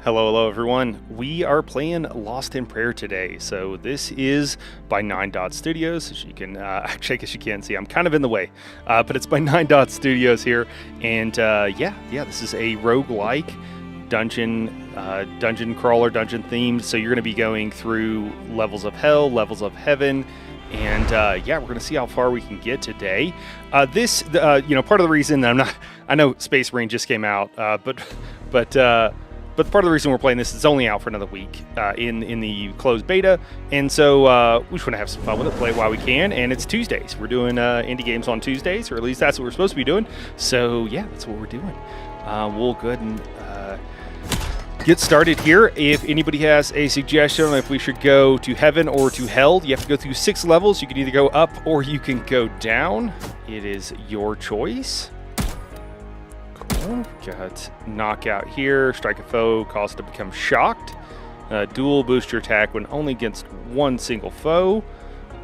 Hello, hello everyone. We are playing Lost in Prayer today. So this is by 9 Dot Studios. As you can, actually I guess you can't see, I'm kind of in the way, but it's by 9 Dot Studios here. And yeah, this is a roguelike dungeon crawler, dungeon themed. So you're going to be going through levels of hell, levels of heaven. And yeah, we're going to see how far we can get today. Part of the reason that I know Space Marine just came out, but part of the reason we're playing this is it's only out for another week in the closed beta, and so we just want to have some fun with it, play it while we can. And it's Tuesdays. We're doing indie games on Tuesdays, or at least that's what we're supposed to be doing. So yeah, that's what we're doing. We'll go ahead and get started here. If anybody has a suggestion on if we should go to heaven or to hell, you have to go through 6 levels. You can either go up or you can go down. It is your choice. Got knockout here. Strike a foe, cause it to become shocked. Duel, boost your attack when only against one single foe.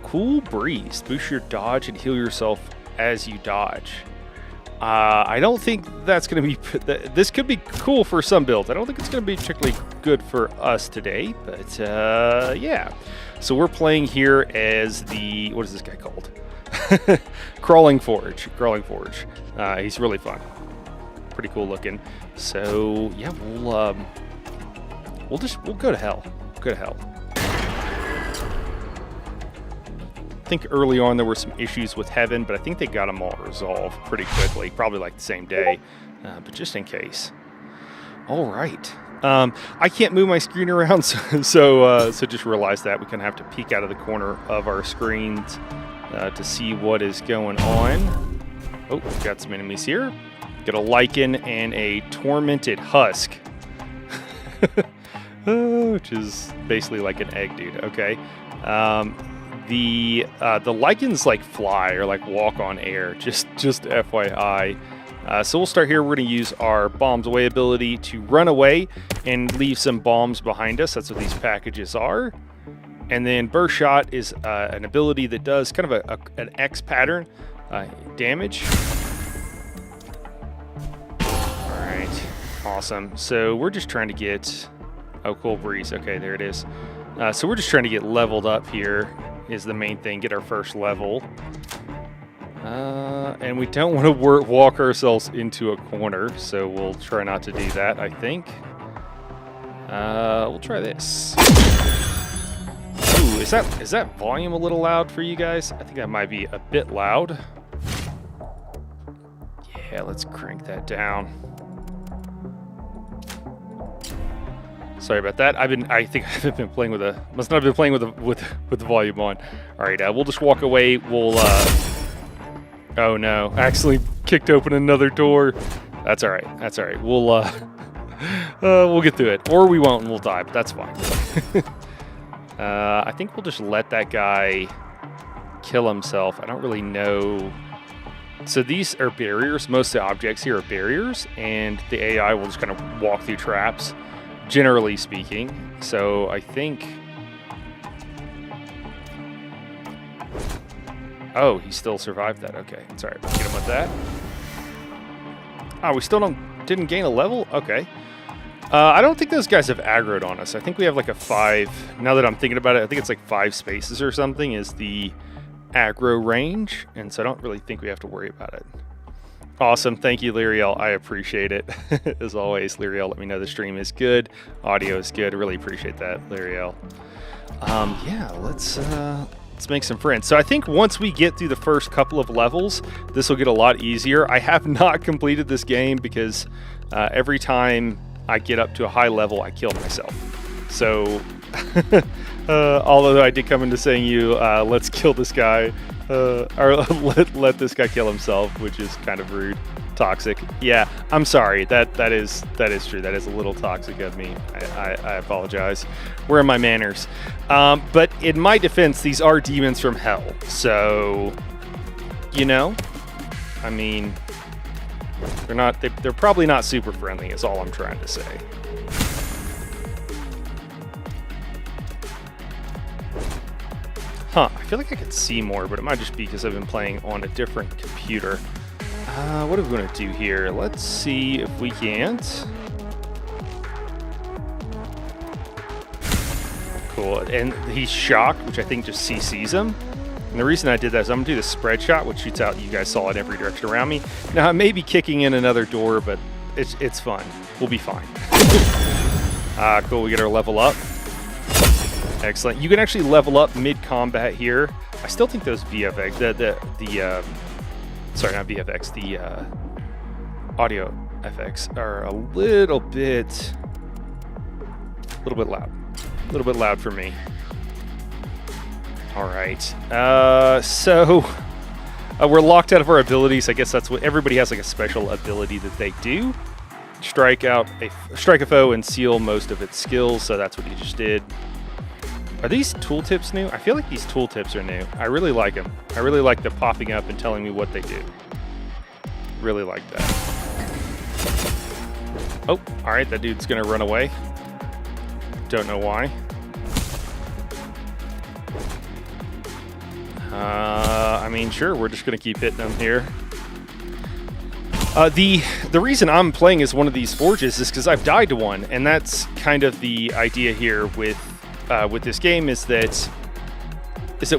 Cool breeze, boost your dodge and heal yourself as you dodge. I don't think that's going to be... This could be cool for some builds. I don't think it's going to be particularly good for us today, but yeah. So we're playing here as the... What is this guy called? Crawling Forge. He's really fun. Pretty cool looking. So yeah, we'll go to hell. I think early on there were some issues with heaven, but I think they got them all resolved pretty quickly, probably like the same day, but just in case. All right. I can't move my screen around, so just realize that we kind of have to peek out of the corner of our screens to see what is going on. Oh, we've got some enemies here. Got a Lichen and a Tormented Husk, which is basically like an egg dude. Okay, the Lichens like fly or like walk on air. Just FYI. So we'll start here. We're going to use our Bombs Away ability to run away and leave some bombs behind us. That's what these packages are. And then Burst Shot is an ability that does kind of an X pattern damage. Awesome. So we're just trying to get... Oh, cool breeze. Okay, there it is. So we're just trying to get leveled up here is the main thing. Get our first level. And we don't want to walk ourselves into a corner, so we'll try not to do that, I think. We'll try this. Ooh, is that volume a little loud for you guys? I think that might be a bit loud. Yeah, let's crank that down. Sorry about that. I think I haven't been playing with must not have been playing with the volume on. All right, we'll just walk away. We'll oh no, actually kicked open another door. That's all right. We'll get through it, or we won't, and we'll die. But that's fine. I think we'll just let that guy kill himself. I don't really know. So these are barriers. Most of the objects here are barriers, and the AI will just kind of walk through traps. Generally speaking, so I think... Oh, he still survived that. Okay, it's all right. Get him with that. Oh, we still didn't gain a level? Okay. I don't think those guys have aggroed on us. I think we have like a 5... Now that I'm thinking about it, I think it's like 5 spaces or something is the aggro range, and so I don't really think we have to worry about it. Awesome. Thank you, Lyriel. I appreciate it. As always, Lyriel, let me know the stream is good. Audio is good. Really appreciate that, Lyriel. Yeah, let's make some friends. So I think once we get through the first couple of levels, this will get a lot easier. I have not completed this game because every time I get up to a high level, I kill myself. So although I did come into saying let's kill this guy, or let this guy kill himself, which is kind of rude, toxic. Yeah, I'm sorry. That is true. That is a little toxic of me. I apologize. Where are my manners? But in my defense, these are demons from hell. So, I mean, they're probably not super friendly. Is all I'm trying to say. Huh, I feel like I could see more, but it might just be because I've been playing on a different computer. What are we going to do here? Let's see if we can't. cool. And he's shocked, which I think just CCs him. And the reason I did that is I'm going to do the spread shot, which shoots out, you guys saw it, every direction around me. Now, I may be kicking in another door, but it's fun. We'll be fine. Cool, we get our level up. Excellent. You can actually level up mid-combat here. I still think those VFX, sorry, not VFX, the audio FX are a little bit loud. A little bit loud for me. All right. So we're locked out of our abilities. I guess that's what everybody has, like a special ability that they do. Strike a foe and seal most of its skills. So that's what he just did. Are these tooltips new? I feel like these tooltips are new. I really like them. I really like the popping up and telling me what they do. Really like that. Oh, all right. That dude's going to run away. Don't know why. I mean, sure, we're just going to keep hitting them here. The reason I'm playing as one of these forges is because I've died to one, and that's kind of the idea here with this game is that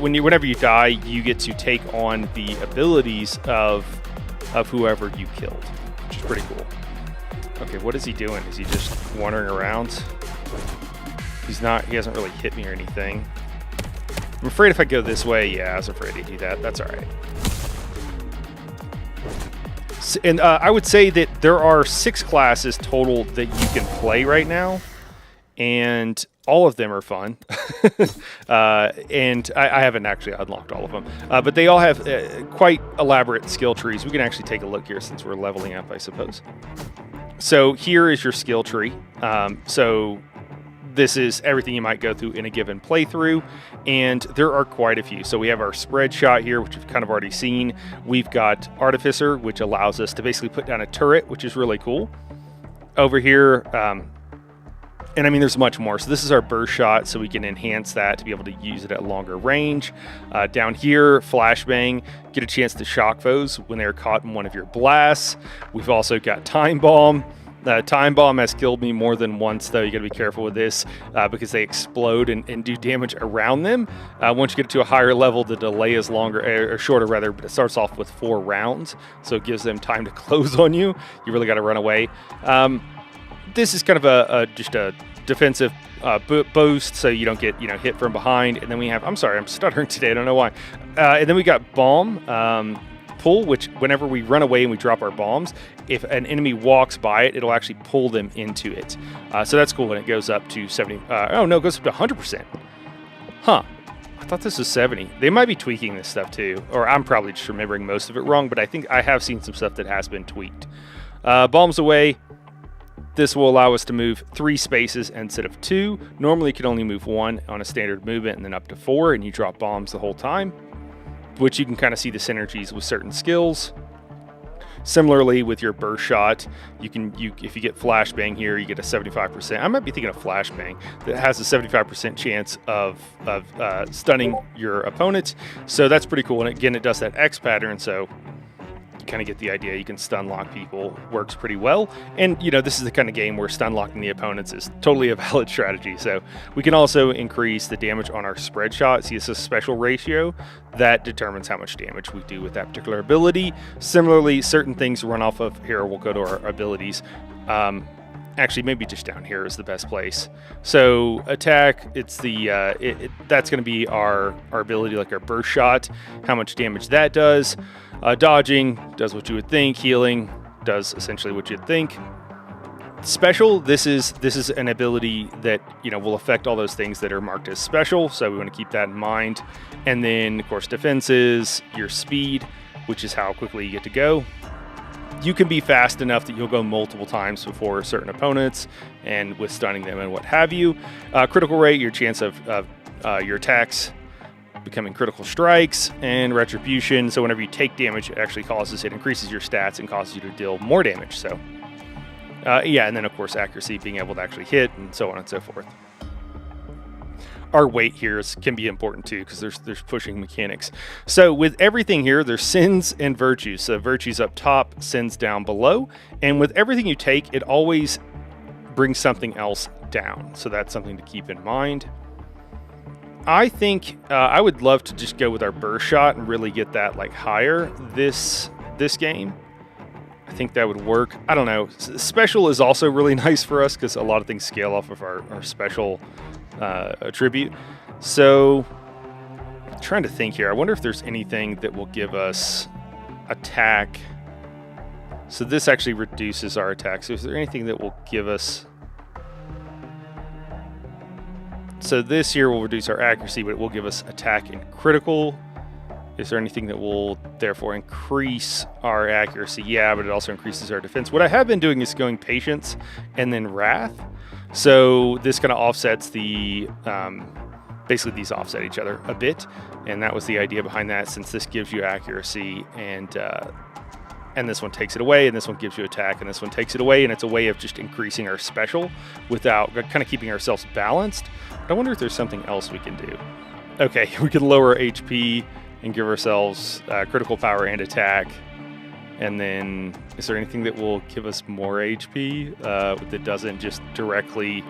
whenever you die, you get to take on the abilities of whoever you killed, which is pretty cool. Okay, what is he doing? Is he just wandering around? He hasn't really hit me or anything. I'm afraid if I go this way, yeah, I was afraid to do that. That's all right. And I would say that there are 6 classes total that you can play right now, and all of them are fun. And I haven't actually unlocked all of them, but they all have quite elaborate skill trees. We can actually take a look here since we're leveling up, I suppose. So here is your skill tree. So this is everything you might go through in a given playthrough, and there are quite a few. So we have our spread shot here, which you've kind of already seen. We've got Artificer, which allows us to basically put down a turret, which is really cool. Over here, and I mean, there's much more. So this is our burst shot, so we can enhance that to be able to use it at longer range. Down here, flashbang, get a chance to shock foes when they're caught in one of your blasts. We've also got time bomb. Time bomb has killed me more than once, though. You got to be careful with this because they explode and do damage around them. Once you get to a higher level, the delay is longer or shorter, rather. But it starts off with 4 rounds, so it gives them time to close on you. You really got to run away. This is kind of just a defensive boost, so you don't get hit from behind. And then we have, I'm sorry, I'm stuttering today. I don't know why. And then we got bomb. Pull, which whenever we run away and we drop our bombs, if an enemy walks by it, it'll actually pull them into it. So that's cool when it goes up to 70. Oh no, it goes up to 100%. Huh. I thought this was 70. They might be tweaking this stuff too, or I'm probably just remembering most of it wrong, but I think I have seen some stuff that has been tweaked. Bombs away. This will allow us to move 3 spaces instead of 2. Normally you can only move 1 on a standard movement and then up to 4, and you drop bombs the whole time, which you can kind of see the synergies with certain skills. Similarly, with your burst shot, if you get flashbang here, you get a 75%. I might be thinking of flashbang that has a 75% chance of stunning your opponent. So that's pretty cool. And again, it does that X pattern, so you kind of get the idea. You can stun lock people, works pretty well. And this is the kind of game where stun locking the opponents is totally a valid strategy. So we can also increase the damage on our spread shot. See, it's a special ratio that determines how much damage we do with that particular ability. Similarly, certain things run off of here. We'll go to our abilities. Actually, maybe just down here is the best place. So attack, it's the that's going to be our ability, like our burst shot, how much damage that does. Dodging does what you would think. Healing does essentially what you'd think. Special, this is an ability that will affect all those things that are marked as special, so we want to keep that in mind. And then of course defenses, your speed, which is how quickly you get to go. You can be fast enough that you'll go multiple times before certain opponents and with stunning them and what have you. Critical rate, your chance of your attacks becoming critical strikes, and retribution. So whenever you take damage, it increases your stats and causes you to deal more damage. So yeah, and then of course accuracy, being able to actually hit, and so on and so forth. Our weight here can be important too, because there's pushing mechanics. So with everything here, there's sins and virtues. So virtues up top, sins down below. And with everything you take, it always brings something else down. So that's something to keep in mind. I think I would love to just go with our burst shot and really get that like higher this game. I think that would work. I don't know. Special is also really nice for us because a lot of things scale off of our special attribute. So I'm trying to think here. I wonder if there's anything that will give us attack. So this actually reduces our attack. So is there anything that will give us... So this here will reduce our accuracy, but it will give us attack and critical. Is there anything that will therefore increase our accuracy? Yeah, but it also increases our defense. What I have been doing is going patience and then wrath. So this kind of offsets the, basically these offset each other a bit. And that was the idea behind that, since this gives you accuracy and this one takes it away, and this one gives you attack, and this one takes it away, and it's a way of just increasing our special without kind of keeping ourselves balanced. But I wonder if there's something else we can do. Okay, we can lower HP and give ourselves critical power and attack. And then, is there anything that will give us more HP that doesn't just directly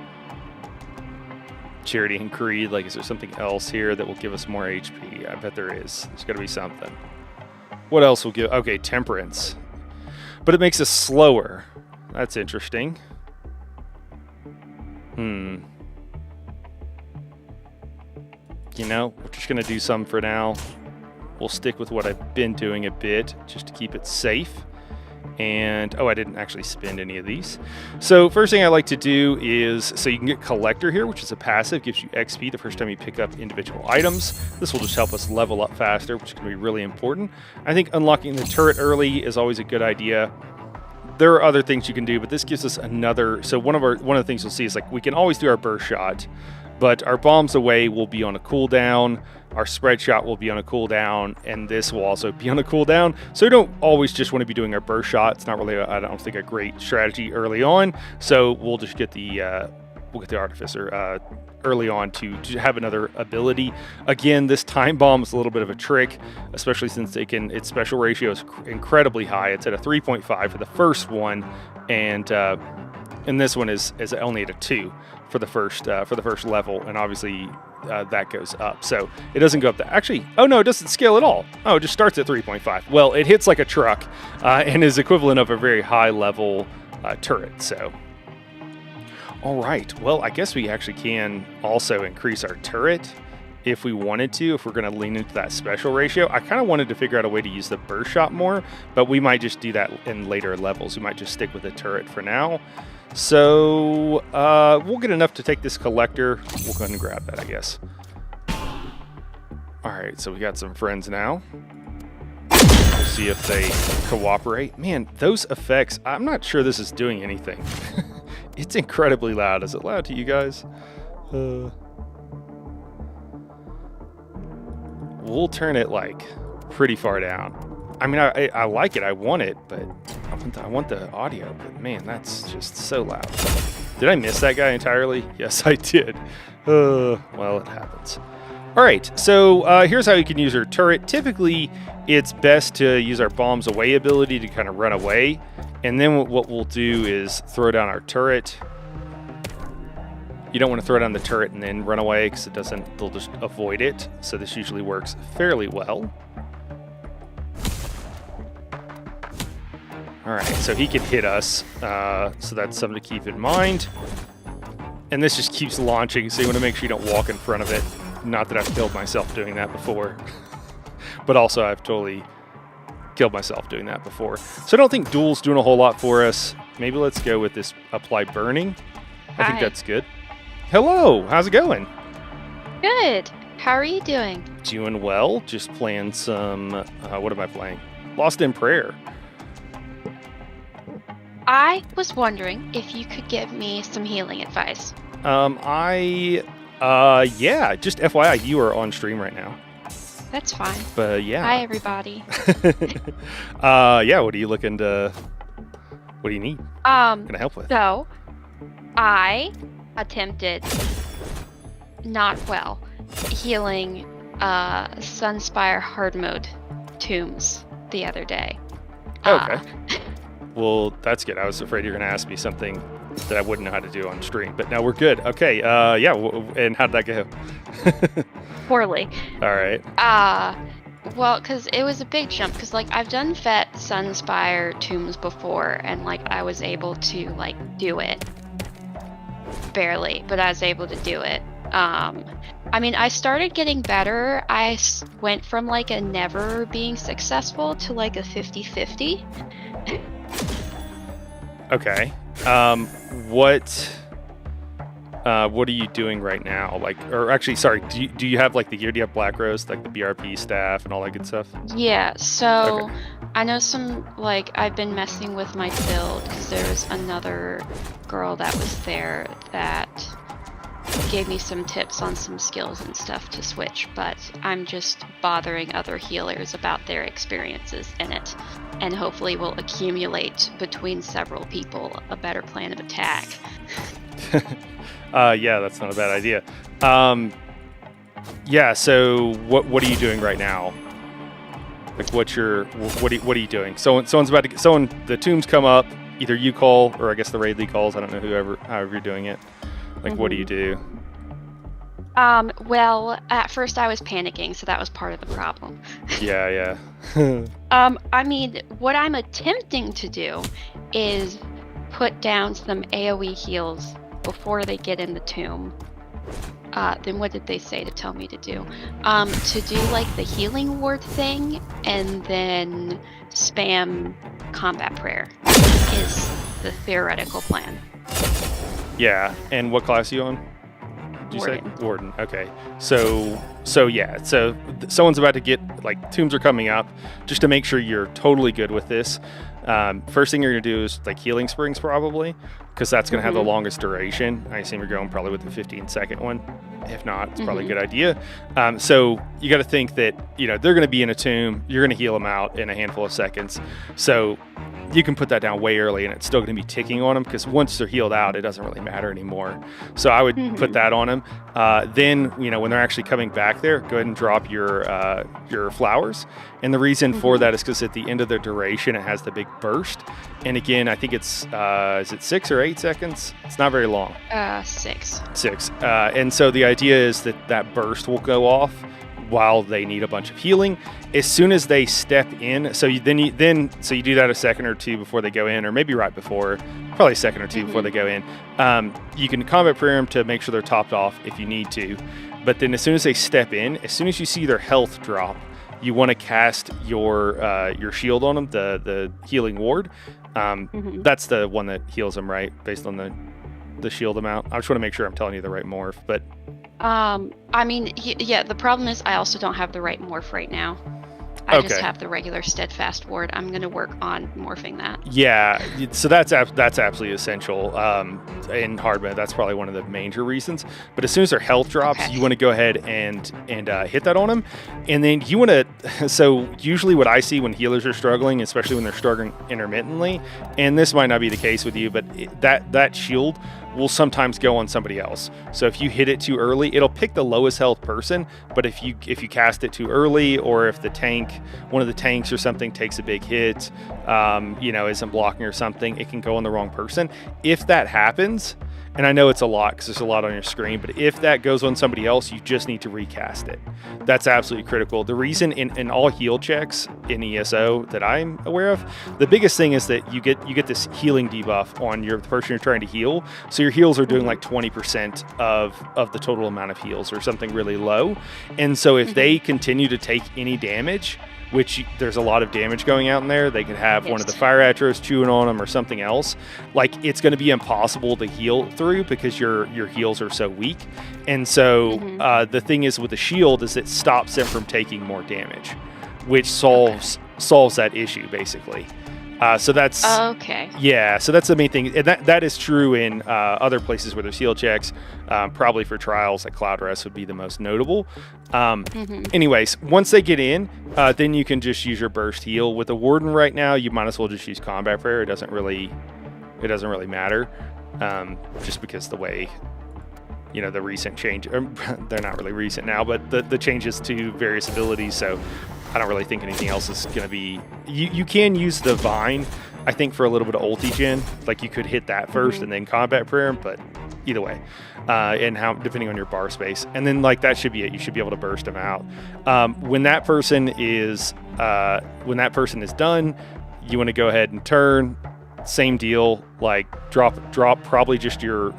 Charity and Creed? Like, is there something else here that will give us more HP? I bet there is. There's got to be something. What else will give? Okay, Temperance. But it makes us slower. That's interesting. You know, we're just going to do some for now. We'll stick with what I've been doing a bit just to keep it safe. And, oh, I didn't actually spend any of these. So first thing I like to do is, so you can get Collector here, which is a passive, gives you XP the first time you pick up individual items. This will just help us level up faster, which is going to be really important. I think unlocking the turret early is always a good idea. There are other things you can do, but this gives us another, so one of the things you'll see is like we can always do our burst shot, but our bombs away will be on a cooldown. Our spread shot will be on a cooldown, and this will also be on a cooldown. So we don't always just want to be doing our burst shot. It's not really, I don't think, a great strategy early on. So we'll just get the Artificer early on to have another ability. Again, this time bomb is a little bit of a trick, especially since its special ratio is incredibly high. It's at a 3.5 for the first one, and this one is only at a 2 for the first level, and obviously that goes up. So it doesn't go up to actually, oh no, it doesn't scale at all. Oh, it just starts at 3.5. Well, it hits like a truck and is equivalent of a very high level turret. So all right, well, I guess we actually can also increase our turret if we wanted to, if we're going to lean into that special ratio. I kind of wanted to figure out a way to use the burst shot more, but we might just do that in later levels. We might just stick with the turret for now. So we'll get enough to take this Collector. We'll go ahead and grab that, I guess. All right, so we got some friends now. We'll see if they cooperate. Man, those effects, I'm not sure this is doing anything. It's incredibly loud. Is it loud to you guys? We'll turn it like pretty far down. I mean, I like it. I want it, but I want the audio. But man, that's just so loud. Did I miss that guy entirely? Yes, I did. Well, it happens. All right, so here's how you can use our turret. Typically, it's best to use our bombs away ability to kind of run away. And then what we'll do is throw down our turret. You don't want to throw down the turret and then run away because they'll just avoid it. So this usually works fairly well. All right, so he can hit us. So that's something to keep in mind. And this just keeps launching, so you want to make sure you don't walk in front of it. Not that I've killed myself doing that before. But also I've totally killed myself doing that before. So I don't think duel's doing a whole lot for us. Maybe let's go with this apply burning. I think that's good. Hello, how's it going? Good. How are you doing? Doing well. Just playing some, what am I playing? Lost in Prayer. I was wondering if you could give me some healing advice. Yeah, just FYI, you are on stream right now. That's fine. But yeah. Hi, everybody. Yeah, what are you looking to, what do you need? Can I help with? So, I attempted, not well, healing Sunspire hard mode tombs the other day. Okay. Well, that's good. I was afraid you were going to ask me something that I wouldn't know how to do on stream, but now we're good. Okay. Yeah. And how did that go? Poorly. All right. Well, because it was a big jump. Because like I've done Vet Sunspire tombs before, and like I was able to like do it. Barely, but I was able to do it. I mean, I started getting better. I went from like a never being successful to like a 50-50. Okay. What are you doing right now? Like, or actually, sorry, do you have like the gear? Do you have Black Rose, like the BRP staff and all that good stuff? Yeah, so Okay. I know like I've been messing with my build because there was another girl that was there that gave me some tips on some skills and stuff to switch, but I'm just bothering other healers about their experiences in it, and hopefully we'll accumulate between several people a better plan of attack. Yeah, that's not a bad idea. Yeah. So what are you doing right now? Like, what are you doing? Someone's about to the tombs come up. Either you call, or I guess the raid lead calls. I don't know however you're doing it. Like, what do you do? Well, at first I was panicking, so that was part of the problem. Yeah. I mean, what I'm attempting to do is put down some AoE heals before they get in the tomb. Then what did they say to tell me to do? To do like the healing ward thing, and then spam combat prayer is the theoretical plan. Yeah. And what class are you on? Did you Warden. say Warden? Okay. So yeah. So someone's about to get, like, tombs are coming up. Just to make sure you're totally good with this, first thing you're gonna do is like healing springs, probably, because that's gonna have the longest duration. I assume you're going probably with the 15-second one. If not, it's probably a good idea. So you got to think that, they're going to be in a tomb. You're going to heal them out in a handful of seconds. So you can put that down way early, and it's still going to be ticking on them, because once they're healed out, it doesn't really matter anymore. So I would put that on them. Then, when they're actually coming back there, go ahead and drop your flowers. And the reason for that is because at the end of the duration, it has the big burst. And again, I think it's, is it 6 or 8 seconds? It's not very long. 6. 6. And so the idea is that burst will go off while they need a bunch of healing. As soon as they step in, so you do that a second or two before they go in, or maybe right before, probably a second or two before they go in. You can combat prayer them to make sure they're topped off if you need to. But then as soon as they step in, as soon as you see their health drop, you want to cast your shield on them, the healing ward. That's the one that heals them, right? Based on the shield amount. I just want to make sure I'm telling you the right morph, but I mean, yeah, the problem is I also don't have the right morph right now. I just have the regular steadfast ward. I'm going to work on morphing that. Yeah, so that's absolutely essential in hard mode. That's probably one of the major reasons. But as soon as their health drops, you want to go ahead and hit that on them. And then you want to, so usually what I see when healers are struggling, especially when they're struggling intermittently, and this might not be the case with you, but that shield will sometimes go on somebody else. So if you hit it too early, it'll pick the lowest health person. But if you cast it too early, or if one of the tanks or something takes a big hit, isn't blocking or something, it can go on the wrong person. If that happens, and I know it's a lot because there's a lot on your screen, but if that goes on somebody else, you just need to recast it. That's absolutely critical. The reason in all heal checks in ESO that I'm aware of, the biggest thing is that you get this healing debuff on the person you're trying to heal. So your heals are doing like 20% of the total amount of heals, or something really low. And so if they continue to take any damage, which there's a lot of damage going out in there, they could have one of the fire atros chewing on them or something else. Like, it's going to be impossible to heal through because your heals are so weak. And so the thing is with the shield is it stops them from taking more damage, which solves that issue basically. So that's okay. Yeah, so that's the main thing, and that is true in other places where there's heal checks. Probably for trials, like Cloud Rest would be the most notable. Anyways, once they get in, then you can just use your burst heal. With the Warden right now, you might as well just use combat prayer. It doesn't really matter, just because the way, the recent change, they're not really recent now, but the changes to various abilities. So I don't really think anything else is going to be... You can use the Vine I think for a little bit of ulti gen, like you could hit that first and then combat prayer, but either way, and how depending on your bar space, and then like that should be it. You should be able to burst them out. When that person is done, you want to go ahead and turn. Same deal. Like drop probably just your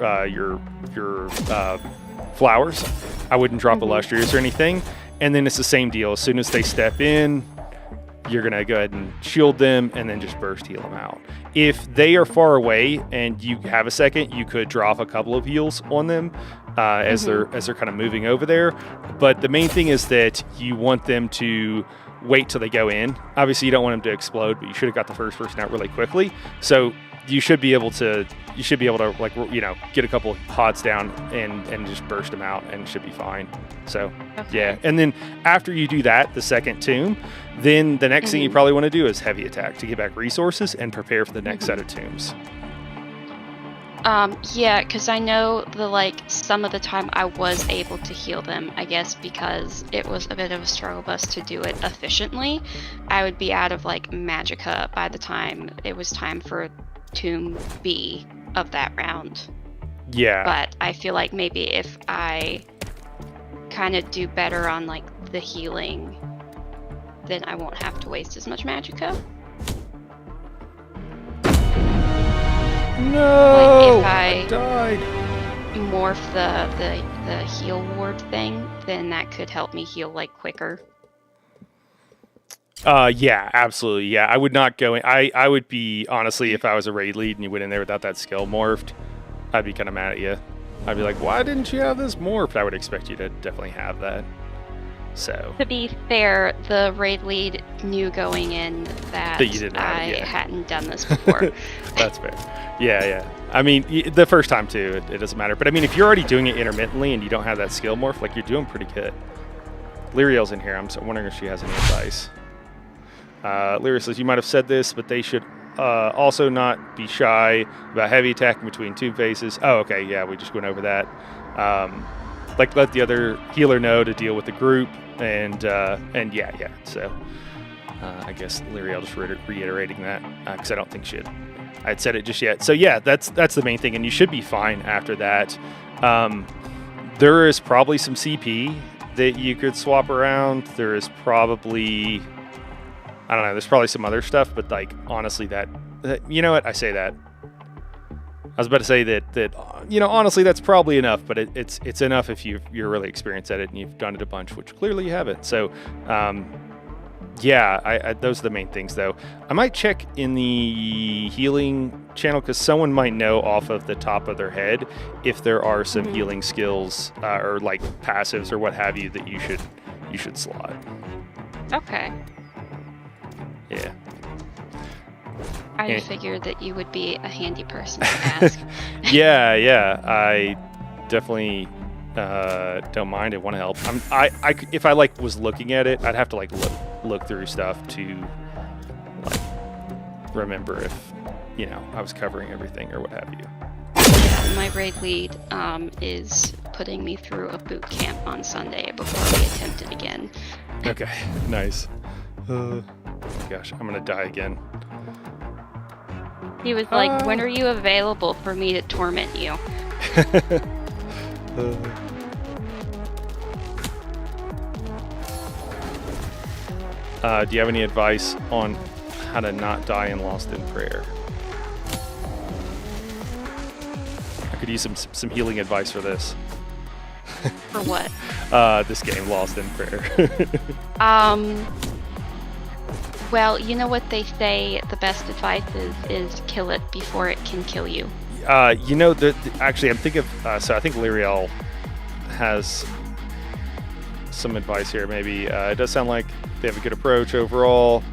flowers. I wouldn't drop illustrious or anything. And then it's the same deal. As soon as they step in, you're going to go ahead and shield them and then just burst heal them out. If they are far away and you have a second, you could drop a couple of heals on them as they're kind of moving over there. But the main thing is that you want them to wait till they go in. Obviously, you don't want them to explode, but you should have got the first person out really quickly. So you should be able to like, you know, get a couple pods down and just burst them out, and it should be fine. So yeah, and then after you do that, the second tomb, then the next thing you probably want to do is heavy attack to get back resources and prepare for the next set of tombs. Yeah, because I know some of the time I was able to heal them, I guess because it was a bit of a struggle bus to do it efficiently. I would be out of like magicka by the time it was time for Tomb B of that round. Yeah. But I feel like maybe if I kind of do better on like the healing, then I won't have to waste as much magicka. No, like if I died. morph the heal ward thing, then that could help me heal like quicker. Yeah, absolutely. Yeah, I would not go in. I would be, honestly, if I was a raid lead and you went in there without that skill morphed, I'd be kind of mad at you. I'd be like, why didn't you have this morphed? I would expect you to definitely have that. So to be fair, the raid lead knew going in that you didn't have it, yeah. hadn't done this before. That's fair. Yeah. I mean, the first time too, it doesn't matter. But I mean, if you're already doing it intermittently and you don't have that skill morph, like you're doing pretty good. Lyriel's in here. I'm wondering if she has any advice. Lyria says, you might have said this, but they should also not be shy about heavy attacking between two phases. Oh, okay, yeah, we just went over that. Like, let the other healer know to deal with the group, and yeah. So, I guess Lyria just reiterating that, because I don't think I had said it just yet. So yeah, that's the main thing, and you should be fine after that. There is probably some CP that you could swap around. There is probably, I don't know, there's probably some other stuff, but like honestly that you know what, I say that. I was about to say that you know, honestly that's probably enough, but it's enough if you're really experienced at it and you've done it a bunch, which clearly you haven't. So yeah, I those are the main things though. I might check in the healing channel because someone might know off of the top of their head if there are some healing skills or like passives or what have you that you should slot. Okay. Yeah. I just figured that you would be a handy person to ask. yeah. I definitely don't mind. I want to help. If I like was looking at it, I'd have to like look through stuff to like remember if you know I was covering everything or what have you. Yeah, my raid lead is putting me through a boot camp on Sunday before we attempt it again. Okay, nice. Oh my gosh, I'm gonna die again. He was like, when are you available for me to torment you? Do you have any advice on how to not die in Lost in Prayer? I could use some healing advice for this. For what? This game, Lost in Prayer. Well, you know what they say, the best advice is kill it before it can kill you. You know, actually, I'm thinking of, so I think Lyriel has some advice here, maybe. It does sound like they have a good approach overall.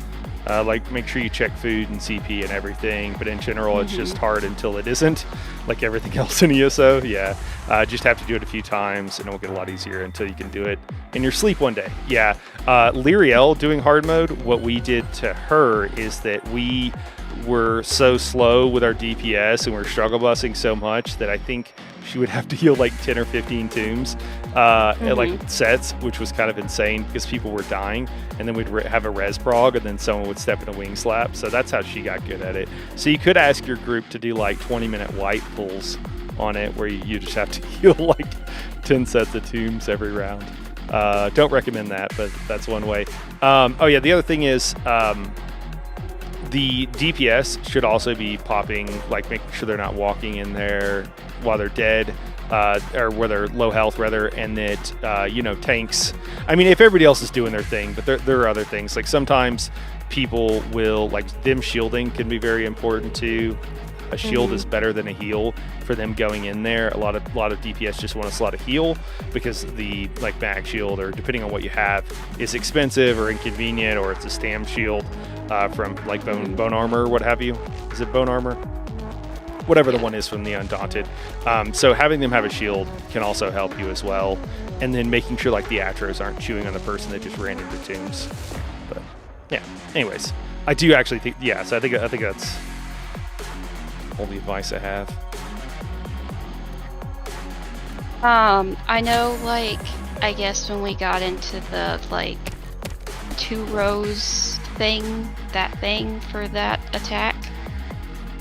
Like, make sure you check food and CP and everything, but in general, it's just hard until it isn't, like everything else in ESO. Yeah, just have to do it a few times, and it will get a lot easier until you can do it in your sleep one day. Yeah, Lyriel doing hard mode, what we did to her is that we we're so slow with our DPS and we're struggle busing so much that I think she would have to heal like 10 or 15 tombs at like sets, which was kind of insane because people were dying, and then we'd have a res prog, and then someone would step in a wing slap. So that's how she got good at it. So you could ask your group to do like 20-minute wipe pulls on it, where you just have to heal like 10 sets of tombs every round. Don't recommend that, but that's one way. Oh yeah, the other thing is the DPS should also be popping, like making sure they're not walking in there while they're dead, or where they're low health rather, and that tanks. I mean, if everybody else is doing their thing, but there are other things. Like sometimes people will, like them shielding can be very important too. A shield is better than a heal for them going in there. A lot of DPS just want to slot a heal because the like mag shield, or depending on what you have, is expensive or inconvenient, or it's a stam shield from like bone armor or what have you. Is it bone armor? Whatever the one is from the Undaunted. So having them have a shield can also help you as well. And then making sure like the Atros aren't chewing on the person that just ran into tombs. But yeah, anyways, I do actually think, so I think that's all the advice I have. I know, like, I guess when we got into the like 2 rows thing, that thing for that attack,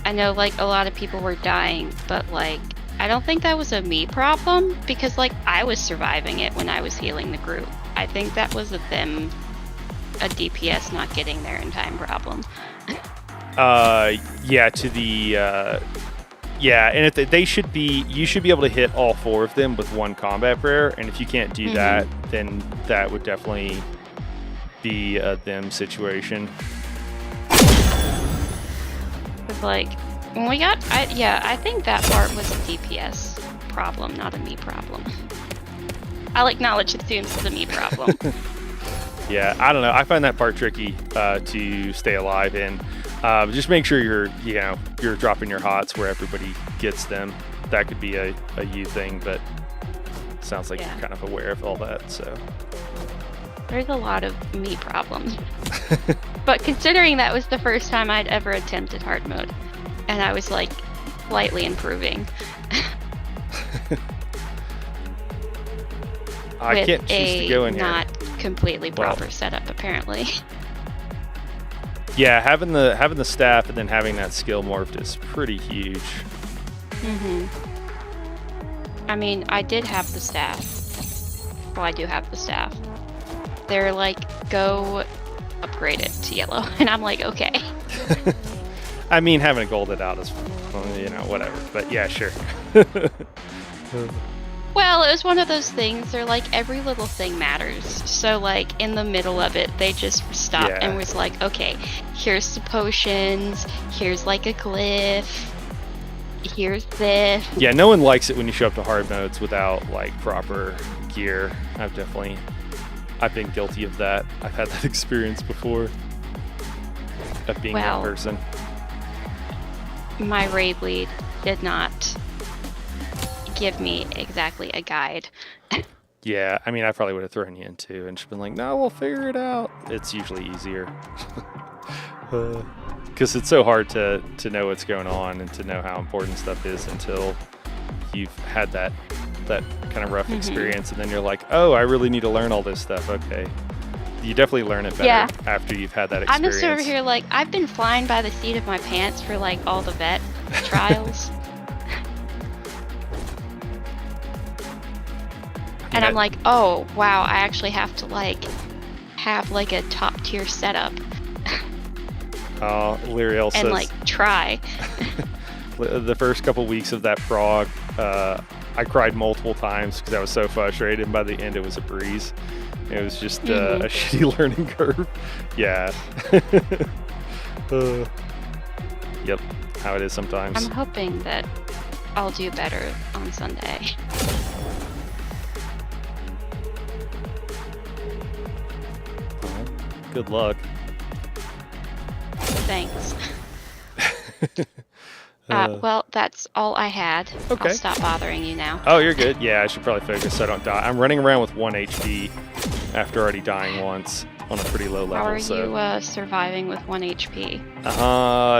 I know like a lot of people were dying, but like I don't think that was a me problem, because like I was surviving it when I was healing the group. I think that was a DPS not getting there in time problem. And if they should be, you should be able to hit all 4 of them with 1 combat prayer, and if you can't do that, then that would definitely be a them situation. It's like when we got, I think that part was a DPS problem, not a me problem. I'll acknowledge the tombs as a me problem. Yeah, I don't know. I find that part tricky to stay alive in. Just make sure you're dropping your hots where everybody gets them. That could be a you thing, but it sounds like you're kind of aware of all that. So there's a lot of me problems. But considering that was the first time I'd ever attempted hard mode, and I was like slightly improving. I can't choose to go in here. Not completely proper setup, apparently. Yeah, having the staff and then having that skill morphed is pretty huge. I mean, I did have the staff. Well, I do have the staff. They're like, go upgrade it to yellow, and I'm like, okay. I mean, having it golded out is, whatever. But yeah, sure. Well, it was one of those things. They're like, every little thing matters. So like in the middle of it, they just stopped and was like, okay, here's the potions. Here's like a glyph. Here's this. Yeah, no one likes it when you show up to hard modes without like proper gear. I've been guilty of that. I've had that experience before. Of being that person. My raid lead did not give me exactly a guide. Yeah, I mean, I probably would have thrown you in too, and she's been like, no, we'll figure it out. It's usually easier. Because it's so hard to know what's going on and to know how important stuff is until you've had that kind of rough experience, and then you're like, oh, I really need to learn all this stuff. Okay. You definitely learn it better after you've had that experience. I'm just over here like, I've been flying by the seat of my pants for like all the vet trials. And I'm like, oh, wow, I actually have to like have like a top tier setup. Oh, Lyriel says. And like try. The first couple weeks of that prog, I cried multiple times because I was so frustrated, and by the end it was a breeze. It was just a shitty learning curve. Yeah. Yep, how it is sometimes. I'm hoping that I'll do better on Sunday. Good luck. Thanks. Well, that's all I had. Okay. I'll stop bothering you now. Oh, you're good. Yeah, I should probably focus so I don't die. I'm running around with 1 HP after already dying once. on a pretty low level. How are so you surviving with 1 HP?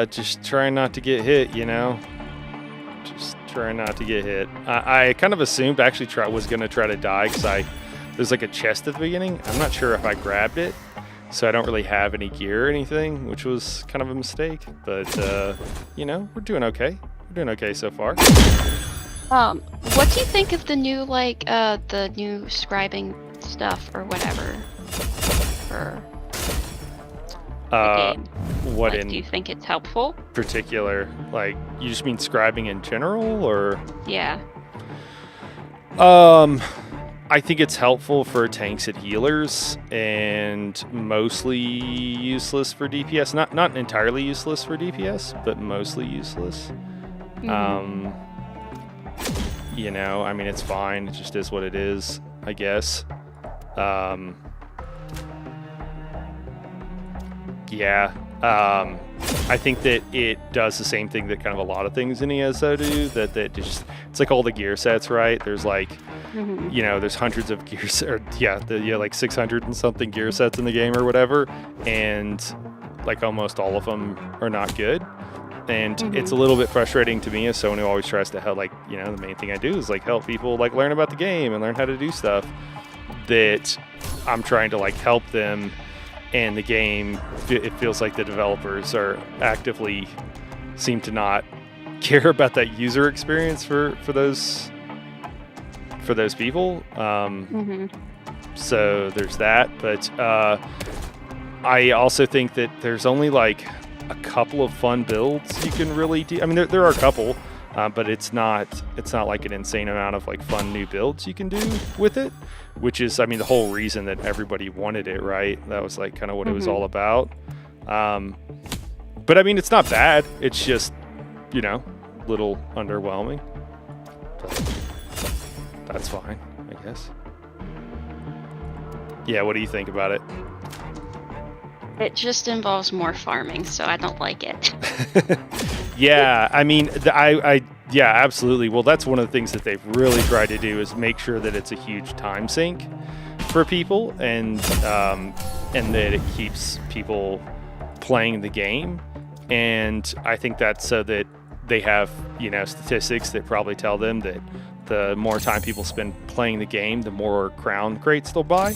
just trying not to get hit, you know. Just trying not to get hit. I kind of assumed actually was gonna try to die because there's like a chest at the beginning. I'm not sure if I grabbed it, so I don't really have any gear or anything, which was kind of a mistake. But you know, we're doing okay. We're doing okay so far. What do you think of the new the new scribing stuff or whatever for the game? What Like, in do you think it's helpful? particular? Like, you just mean scribing in general, or? Yeah. I think it's helpful for tanks and healers, and mostly useless for DPS. Not entirely useless for DPS, but mostly useless. Mhm. You know, I mean, it's fine. It just is what it is, I guess. Yeah. I think that it does the same thing that kind of a lot of things in ESO do. That it's like all the gear sets, right? There's like, Mhm. you know, there's hundreds of gear like 600 and something gear sets in the game or whatever, and like almost all of them are not good. And it's a little bit frustrating to me as someone who always tries to help. Like, you know, the main thing I do is like help people like learn about the game and learn how to do stuff. That I'm trying to like help them, and the game, it feels like the developers are actively seem to not care about that user experience for those people. So there's that. But I also think that there's only like a couple of fun builds you can really do. I mean, there are a couple, but it's not like an insane amount of like fun new builds you can do with it, which is, I mean, the whole reason that everybody wanted it, right? That was like kind of what it was all about. But I mean, it's not bad. It's just, you know, a little underwhelming. But that's fine, I guess. Yeah, what do you think about it? It just involves more farming, so I don't like it. Yeah, I mean, yeah, absolutely. Well, that's one of the things that they've really tried to do is make sure that it's a huge time sink for people, and that it keeps people playing the game. And I think that's so that they have, you know, statistics that probably tell them that the more time people spend playing the game, the more crown crates they'll buy.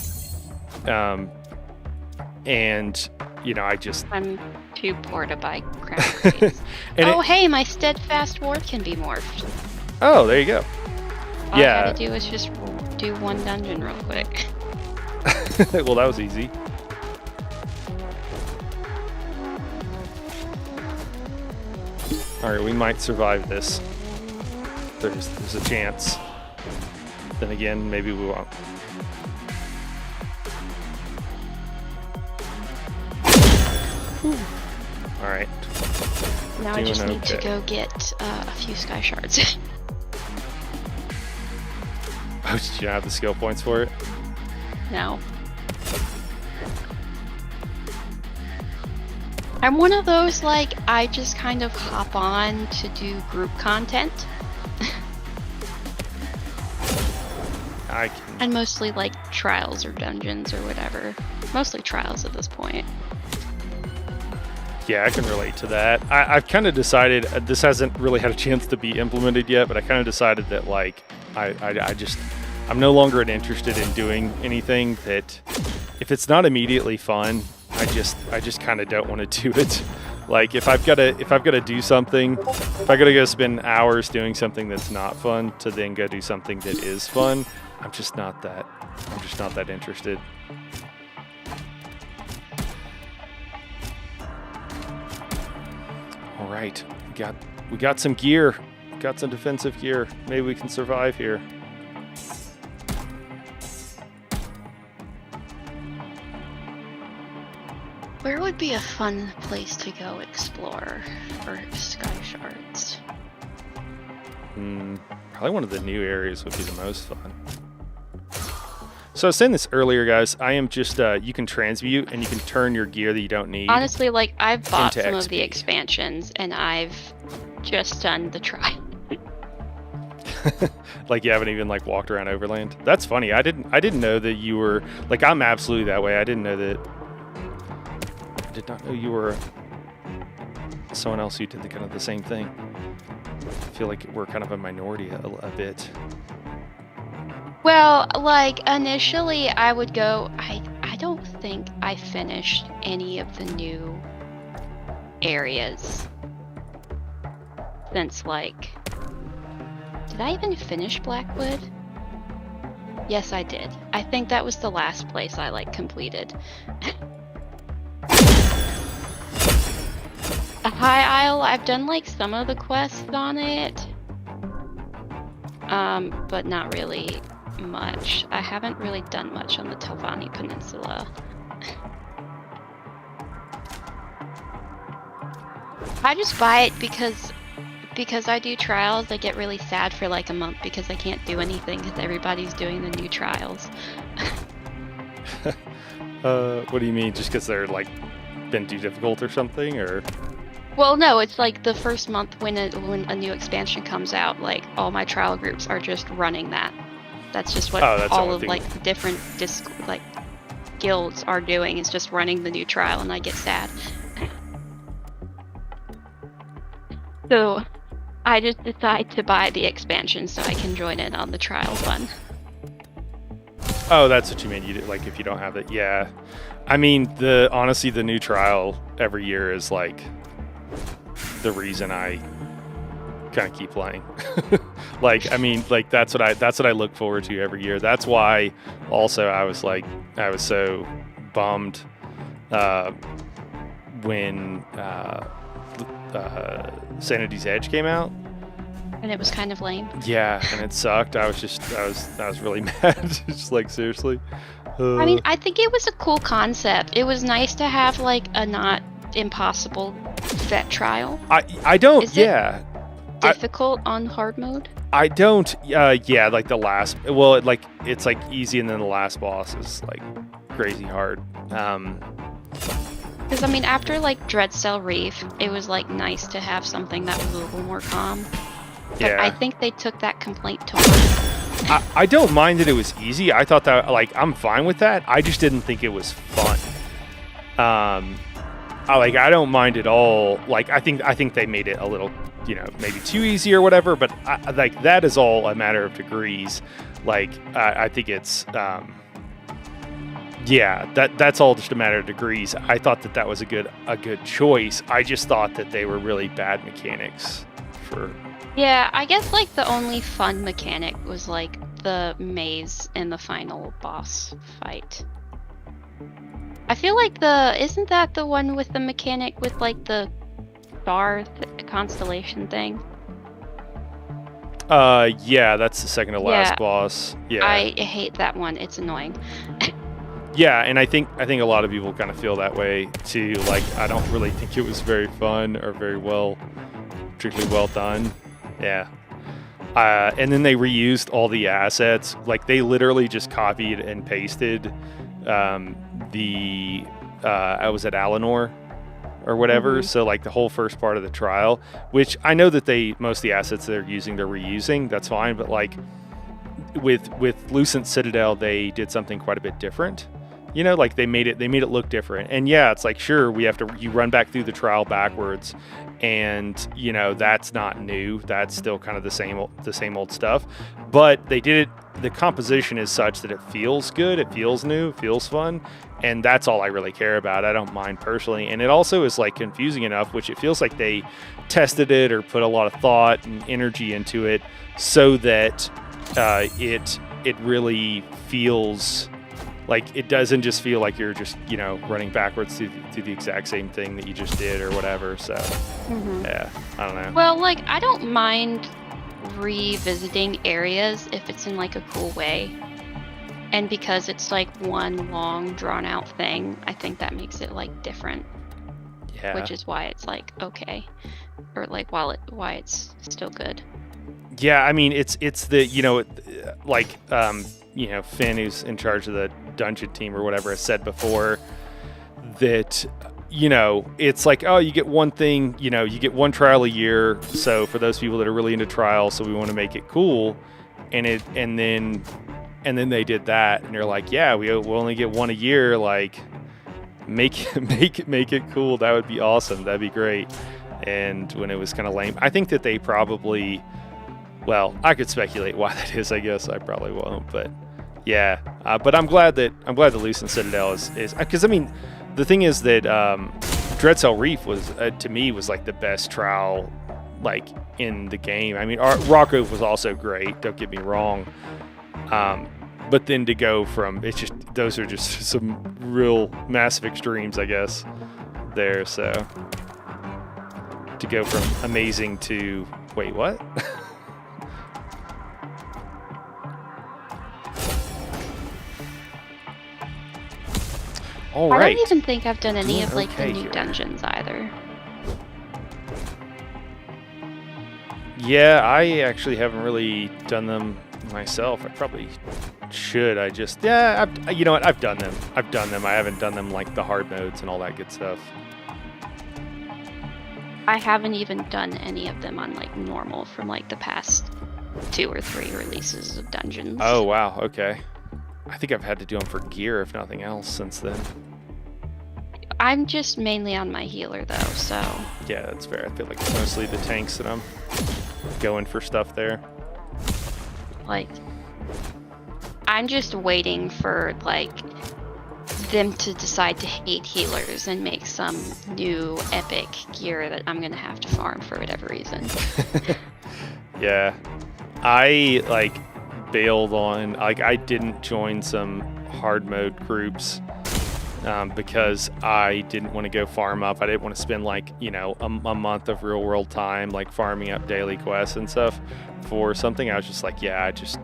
And, you know, I'm too poor to buy crown crates. Hey, my steadfast ward can be morphed. Oh, there you go. All I gotta do is just do one dungeon real quick. Well, that was easy. Alright, we might survive this. There's a chance. Then again, maybe we won't. Alright. Now I just need to go get a few sky shards. Oh, did you have the skill points for it? No. I'm one of those, like, I just kind of hop on to do group content. And mostly, like, trials or dungeons or whatever. Mostly trials at this point. Yeah, I can relate to that. I've kind of decided, this hasn't really had a chance to be implemented yet, but I kind of decided that, like, I'm no longer interested in doing anything that, if it's not immediately fun, I just kind of don't want to do it. Like, if I've got to do something, if I got to go spend hours doing something that's not fun to then go do something that is fun, I'm just not that interested. All right, we got some gear, got some defensive gear. Maybe we can survive here. Where would be a fun place to go explore for sky shards? Probably one of the new areas would be the most fun. So I was saying this earlier, guys. I am just, you can transmute and you can turn your gear that you don't need. Honestly, like, I've bought some XP. of the expansions and I've just done the try. Like, you haven't even like walked around Overland. That's funny. I didn't know that you were like, I'm absolutely that way. I didn't know that did not know you were someone else who did the kind of the same thing. I feel like we're kind of a minority a bit. Well, like initially I would go, I don't think I finished any of the new areas since like, did I even finish Blackwood? Yes, I did. I think that was the last place I like completed. High Isle, I've done like some of the quests on it, but not really much. I haven't really done much on the Telvanni Peninsula. I just buy it because I do trials. I get really sad for like a month because I can't do anything because everybody's doing the new trials. What do you mean? Just because they're like been too difficult or something, or? Well, no, it's like the first month when a new expansion comes out, like all my trial groups are just running that. That's just what all of like the different like guilds are doing, is just running the new trial, and I get sad. So I just decide to buy the expansion so I can join in on the trial one. Oh, that's what you mean. You do, like if you don't have it, yeah. I mean, honestly, the new trial every year is like the reason I kind of keep playing. Like, I mean, like that's what I look forward to every year. That's why also I was so bummed when Sanity's Edge came out. And it was kind of lame. Yeah, and it sucked. I was really mad. Just like, seriously. I mean, I think it was a cool concept. It was nice to have like a not impossible vet trial. I don't. Is yeah. It difficult on hard mode? I don't. Yeah, like the last. Well, it's like easy, and then the last boss is like crazy hard. Because I mean, after like Dreadcell Reef, it was like nice to have something that was a little more calm. But yeah. I think they took that complaint to heart. I don't mind that it was easy. I thought that, like, I'm fine with that. I just didn't think it was fun. I don't mind at all. Like, I think they made it a little, maybe too easy or whatever. But like that is all a matter of degrees. Like, I think it's, yeah, that's all just a matter of degrees. I thought that was a good choice. I just thought that they were really bad mechanics for. Yeah, I guess like the only fun mechanic was like the maze in the final boss fight. I feel like isn't that the one with the mechanic with like the star constellation thing? Yeah, that's the second to last boss. Yeah. I hate that one. It's annoying. Yeah, and I think a lot of people kind of feel that way too. Like, I don't really think it was very fun or particularly well done. Yeah. And then they reused all the assets. Like, they literally just copied and pasted I was at Alinor or whatever. Mm-hmm. So like the whole first part of the trial, which I know that most of the assets they're reusing, that's fine. But like with Lucent Citadel, they did something quite a bit different. Like they made it look different. And yeah, it's like, sure, you run back through the trial backwards, and that's not new. That's still kind of the same old stuff. But they did it. The composition is such that it feels good. It feels new. It feels fun. And that's all I really care about. I don't mind personally. And it also is like confusing enough, which it feels like they tested it or put a lot of thought and energy into it so that it really feels like it doesn't just feel like you're just, running backwards through the exact same thing that you just did or whatever. So, Yeah, I don't know. Well, like, I don't mind revisiting areas if it's in like a cool way. And because it's like one long drawn out thing, I think that makes it like different. Yeah. Which is why it's like okay. Or like why it's still good. Yeah, I mean it's the Finn, who's in charge of the dungeon team or whatever, has said before that it's like, oh, you get one thing, you get one trial a year. So for those people that are really into trials, so we want to make it cool, and then they did that, and they're like, yeah, we'll only get one a year. Like, make it cool. That would be awesome. That'd be great. And when it was kind of lame, I think that they probably, well, I could speculate why that is. I guess I probably won't, but yeah. But I'm glad that Lucent Citadel is because I mean, the thing is that Dreadcell Reef was to me was like the best trial like in the game. I mean, Rock Oath was also great. Don't get me wrong. But then to go from it's just those are just some real massive extremes, I guess. There, so to go from amazing to wait, what? All right. I don't even think I've done any of like the new here. dungeons either. Yeah, I actually haven't really done them myself. I probably should. You know what? I've done them. I haven't done them like the hard modes and all that good stuff. I haven't even done any of them on like normal from like the past 2 or 3 releases of dungeons. Oh wow, okay. I think I've had to do them for gear, if nothing else, since then. I'm just mainly on my healer though, so Yeah, that's fair. I feel like it's mostly the tanks that I'm going for stuff there. like I'm just waiting for like them to decide to hate healers and make some new epic gear that I'm gonna have to farm for whatever reason. Yeah, I like bailed on I didn't join some hard mode groups because I didn't want to go farm up. I didn't want to spend like a month of real world time like farming up daily quests and stuff for something. I was just like, yeah, I just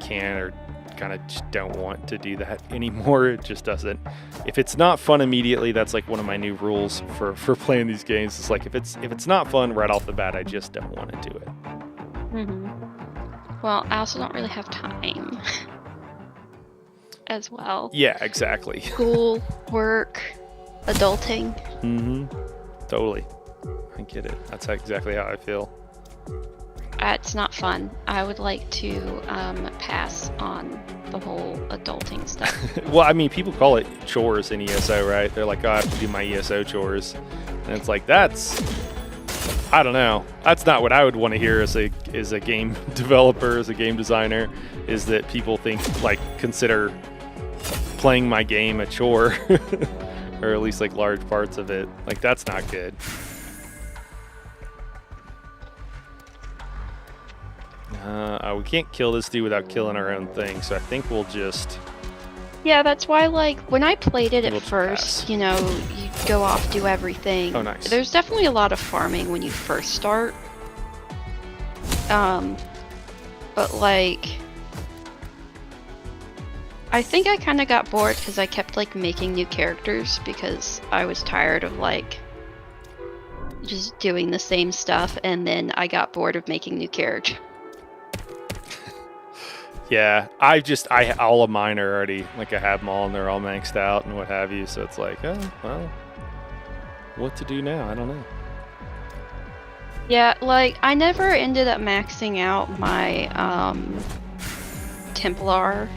can't or kind of just don't want to do that anymore. It just doesn't. If it's not fun immediately, that's like one of my new rules for playing these games. It's like if it's not fun right off the bat, I just don't want to do it. Well, I also don't really have time as well. Yeah, exactly. School, work, adulting. Totally. I get it. That's exactly how I feel. It's not fun. I would like to pass on the whole adulting stuff. Well, I mean, people call it chores in ESO, right? They're like, oh, I have to do my ESO chores. And it's like, I don't know. That's not what I would want to hear as a game developer, as a game designer, is that people consider playing my game a chore, or at least like large parts of it. Like, that's not good. We can't kill this dude without killing our own thing, so I think we'll just... Yeah, that's why, like, when I played it We'll at first, you go off, do everything. Oh, nice. There's definitely a lot of farming when you first start. But, like... I think I kind of got bored because I kept, like, making new characters because I was tired of, like, just doing the same stuff, and then I got bored of making new characters. Yeah, all of mine are already, like, I have them all and they're all maxed out and what have you, so it's like, oh, well, what to do now? I don't know. Yeah, like, I never ended up maxing out my, Templar,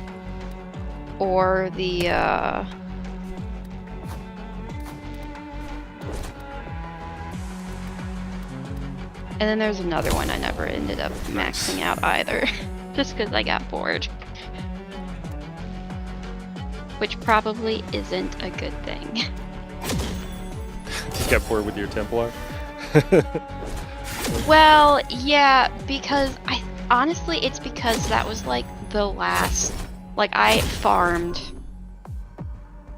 or the, and then there's another one I never ended up maxing out either. Just because I got bored. Which probably isn't a good thing. You got bored with your Templar? Well, yeah, because honestly, it's because that was like the last, like I farmed,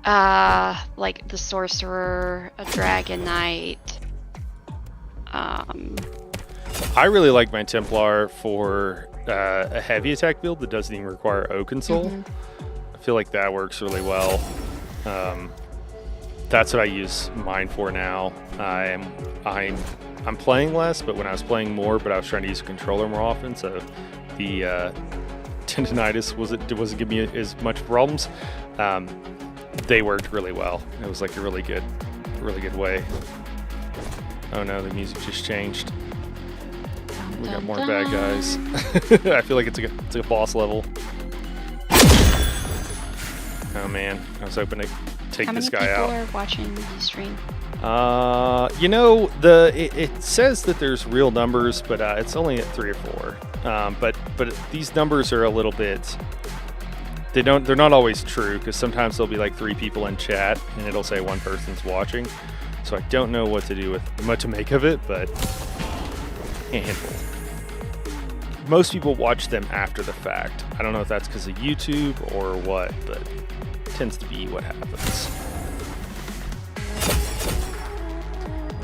like the Sorcerer, a Dragon Knight, I really like my Templar for a heavy attack build that doesn't even require Oaken Soul. I feel like that works really well. That's what I use mine for now. I'm playing less, but when I was playing more, but I was trying to use a controller more often, so the tendinitis wasn't giving me as much problems. They worked really well. It was like a really good way. Oh no, the music just changed. We got more bad guys. I feel like it's a boss level. Oh man, I was hoping to take How this many guy people out. are watching the stream? You know, it says that there's real numbers, but it's only at 3 or 4. But these numbers are a little bit. They're not always true, because sometimes there'll be like 3 people in chat and it'll say 1 person's watching. So I don't know what to make of it, but a handful. Most people watch them after the fact. I don't know if that's because of YouTube or what, but it tends to be what happens.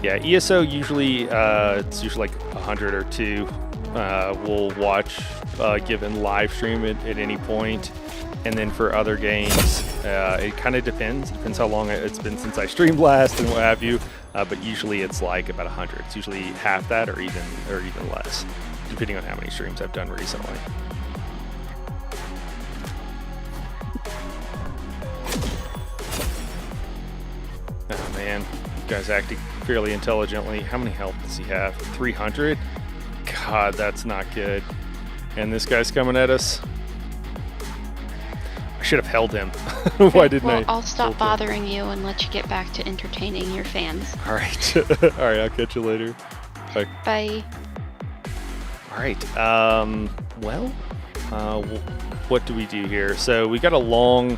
Yeah, ESO usually it's usually like 100 or 2. We'll watch given live stream at any point. And then for other games, it kind of depends. Depends how long it's been since I streamed last and what have you. But usually it's like about 100. It's usually half that or even less, depending on how many streams I've done recently. Oh man, guy's acting fairly intelligently. How many health does he have? 300? God, that's not good. And this guy's coming at us. I should have held him. Why didn't I? Well, I'll stop bothering you and let you get back to entertaining your fans. All right. All right, I'll catch you later. Bye. Bye. All right. Well, what do we do here? So we got a long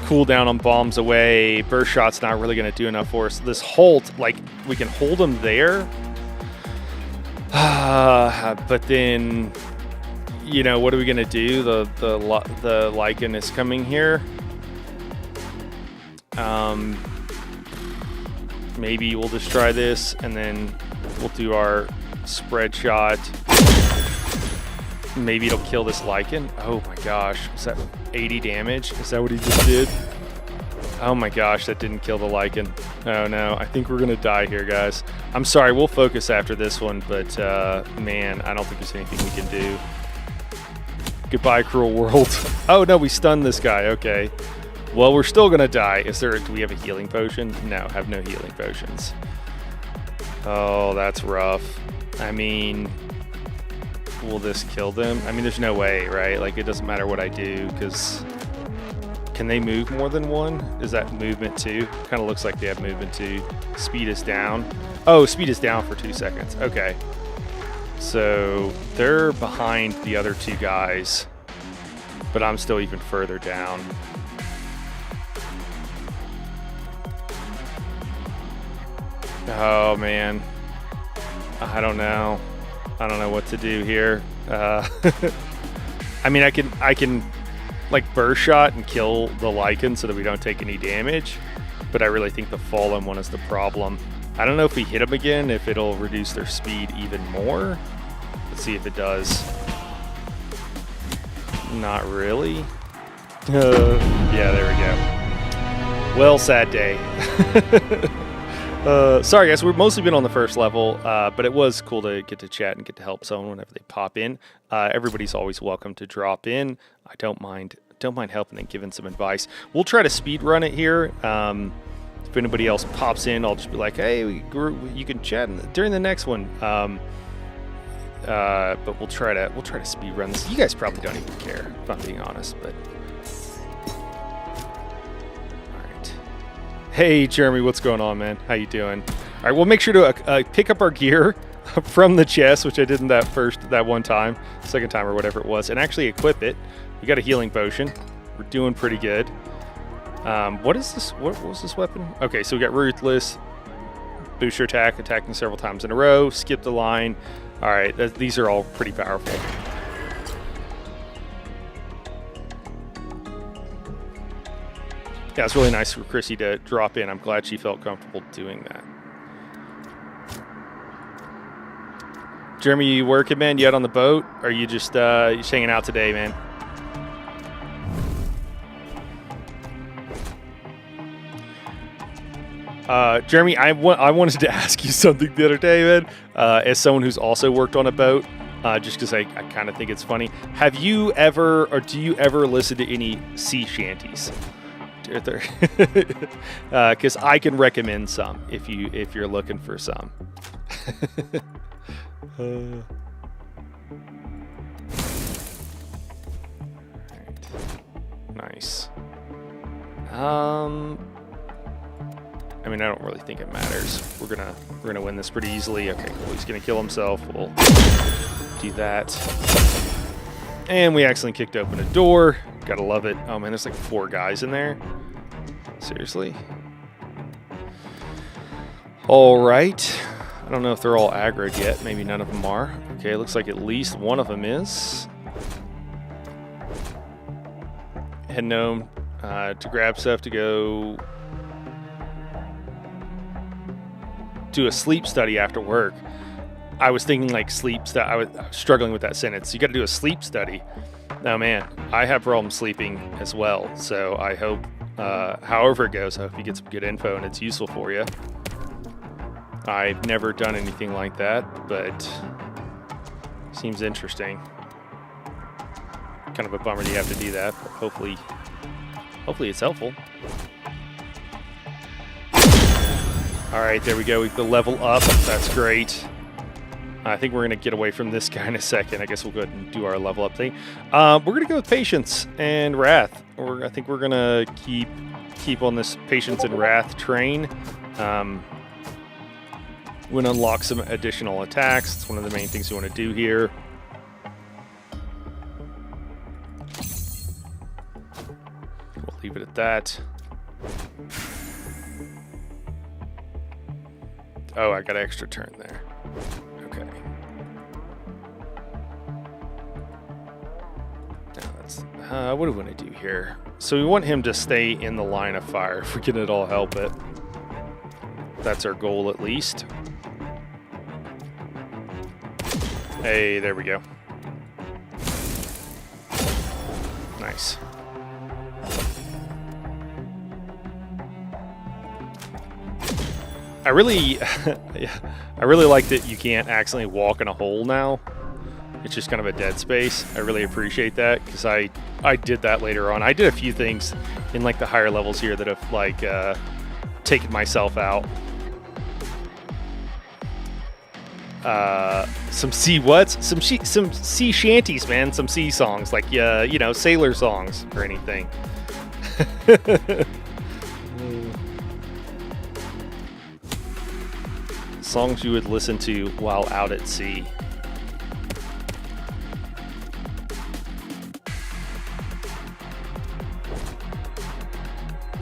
cooldown on bombs away. Burst shot's not really going to do enough for us. This hold, like, we can hold them there. But then, you know, what are we going to do? The Lycan is coming here. Maybe we'll just try this, and then we'll do our spread shot. Maybe it'll kill this Lycan. Oh my gosh, is that 80 damage? Is that what he just did? Oh my gosh, that didn't kill the Lycan. Oh no, I think we're gonna die here, guys. I'm sorry, we'll focus after this one, but man, I don't think there's anything we can do. Goodbye, cruel world. Oh no, we stunned this guy, okay. Well, we're still gonna die. Do we have a healing potion? No, have no healing potions. Oh, that's rough. I mean, will this kill them? I mean, there's no way, right? Like, it doesn't matter what I do, because can they move more than 1? Is that movement 2? Kind of looks like they have movement 2. Speed is down. Oh, speed is down for 2 seconds. Okay. So they're behind the other 2 guys, but I'm still even further down. Oh man, I don't know. I don't know what to do here. I mean, I can like burst shot and kill the Lycan so that we don't take any damage, but I really think the fallen one is the problem. I don't know if we hit them again, if it'll reduce their speed even more. Let's see if it does. Not really. Yeah, there we go. Well, sad day. Sorry guys, we've mostly been on the first level, but it was cool to get to chat and get to help someone whenever they pop in. Everybody's always welcome to drop in. I don't mind helping and giving some advice. We'll try to speed run it here. If anybody else pops in, I'll just be like, hey, you can chat during the next one. But we'll try to speed run this. You guys probably don't even care, if I'm being honest, but. Hey, Jeremy, what's going on, man? How you doing? All right, we'll make sure to pick up our gear from the chest, which I did in that one time, second time or whatever it was, and actually equip it. We got a healing potion. We're doing pretty good. What is this? What was this weapon? Okay, so we got Ruthless, boost your attack, attacking several times in a row, skip the line. All right, these are all pretty powerful. Yeah, it's really nice for Chrissy to drop in. I'm glad she felt comfortable doing that. Jeremy, you working, man? You out on the boat? Or are you just hanging out today, man? Jeremy, I wanted to ask you something the other day, man. As someone who's also worked on a boat, just because I kind of think it's funny. Have you ever, or do you ever listen to any sea shanties? Because I can recommend some if you're looking for some. Right. Nice. I mean, I don't really think it matters. We're gonna win this pretty easily. Okay, cool. He's gonna kill himself. We'll do that. And we accidentally kicked open a door. Gotta love it. Oh man, there's like 4 guys in there. Seriously. All right. I don't know if they're all aggroed yet. Maybe none of them are. Okay, looks like at least one of them is. Heading home to grab stuff to go do a sleep study after work. I was thinking like sleep study. I was struggling with that sentence. You got to do a sleep study. Now, man, I have problems sleeping as well. So I hope, however it goes, I hope you get some good info and it's useful for you. I've never done anything like that, but seems interesting. Kind of a bummer that you have to do that, but hopefully it's helpful. All right, there we go. We have the level up. That's great. I think we're going to get away from this guy in a second. I guess we'll go ahead and do our level up thing. We're going to go with Patience and Wrath. I think we're going to keep on this Patience and Wrath train. We're going to unlock some additional attacks. It's one of the main things we want to do here. We'll leave it at that. Oh, I got an extra turn there. Okay. Now that's what do we want to do here? So we want him to stay in the line of fire if we can at all help it. That's our goal at least. Hey, there we go. Nice. I really like that you can't accidentally walk in a hole now. It's just kind of a dead space. I really appreciate that because I did that later on. I did a few things in like the higher levels here that have like taken myself out. Some sea shanties, man. Some sea songs, like you know, sailor songs or anything. Songs you would listen to while out at sea.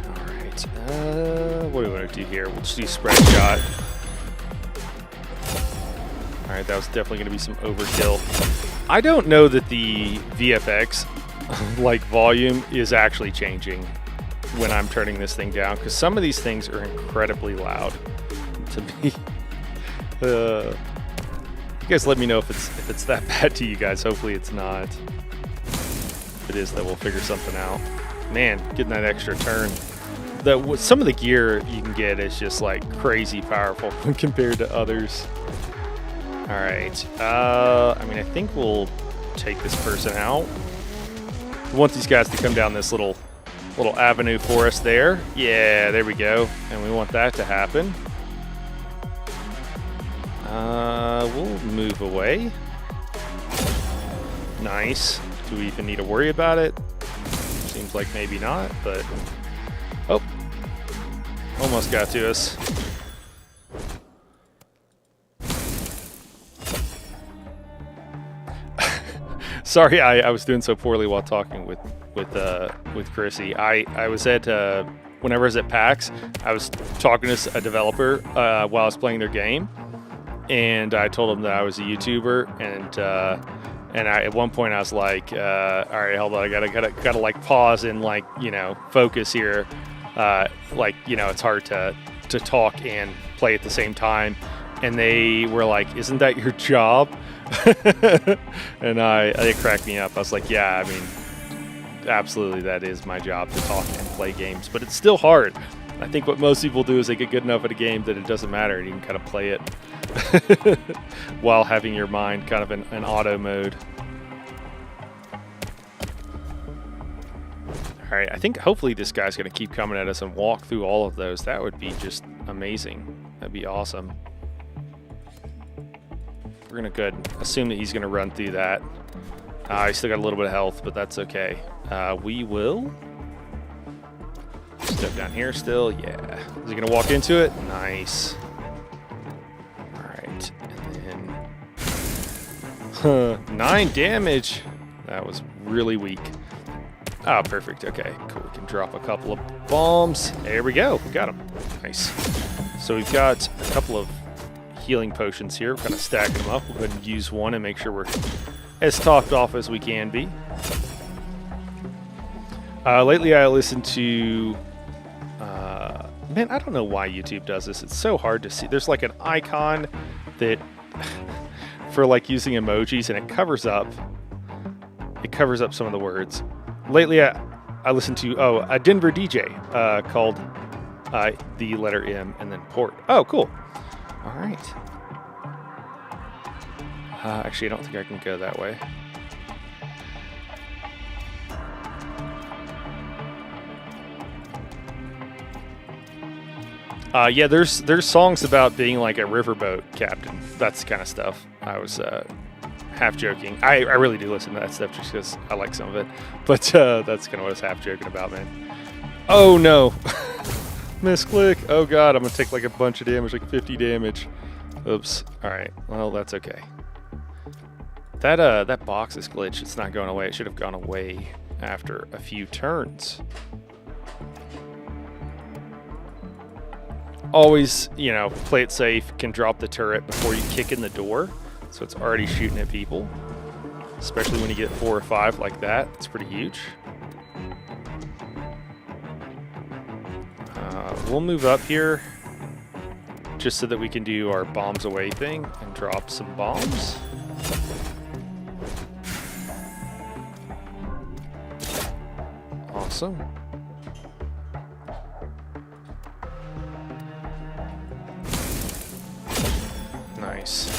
All right. What do we want to do here? We'll just do spread shot. All right, that was definitely going to be some overkill. I don't know that the VFX, like volume, is actually changing when I'm turning this thing down, because some of these things are incredibly loud to me. You guys let me know if it's that bad to you guys. Hopefully it's not. If it is, then we'll figure something out. Man, getting that extra turn. Some of the gear you can get is just like crazy powerful when compared to others. All right. I mean, I think we'll take this person out. We want these guys to come down this little avenue for us there. Yeah, there we go. And we want that to happen. We'll move away. Nice. Do we even need to worry about it? Seems like maybe not, but... Oh. Almost got to us. Sorry, I was doing so poorly while talking with Chrissy. I was at... whenever I was at PAX, I was talking to a developer while I was playing their game. And I told him that I was a YouTuber, and at one point I was like, all right, hold on, I gotta like pause and like, you know, focus here. Like, you know, it's hard to talk and play at the same time. And they were like, isn't that your job? And it cracked me up. I was like, yeah, I mean, absolutely, that is my job, to talk and play games, but it's still hard. I think what most people do is they get good enough at a game that it doesn't matter, and you can kind of play it while having your mind kind of in auto mode. All right, I think hopefully this guy's going to keep coming at us and walk through all of those. That would be just amazing. That'd be awesome. We're going to go ahead and assume that he's going to run through that. He's still got a little bit of health, but that's okay. We will just Step down here still. Yeah. Is he going to walk into it? Nice. All right. And then 9 damage. That was really weak. Ah, perfect. Okay, cool. We can drop a couple of bombs. There we go. We got them. Nice. So we've got a couple of healing potions here. We're kind of stacking them up. We'll go ahead and use one and make sure we're as topped off as we can be. Lately, I listened to... man, I don't know why YouTube does this. It's so hard to see. There's like an icon that... for like using emojis, and it covers up some of the words. Lately, I listened to a Denver DJ called the letter M and then port. Oh, cool. All right. Actually, I don't think I can go that way. Yeah, there's songs about being like a riverboat captain. That's the kind of stuff. I was half joking. I really do listen to that stuff just because I like some of it. But that's kind of what I was half joking about, man. Oh no, misclick. Oh god, I'm gonna take like a bunch of damage, like 50 damage. Oops. All right. Well, that's okay. That box is glitched. It's not going away. It should have gone away after a few turns. Always, you know, play it safe. Can drop the turret before you kick in the door, so it's already shooting at people. Especially when you get 4 or 5 like that. It's pretty huge. We'll move up here just so that we can do our bombs away thing and drop some bombs. Awesome. Nice.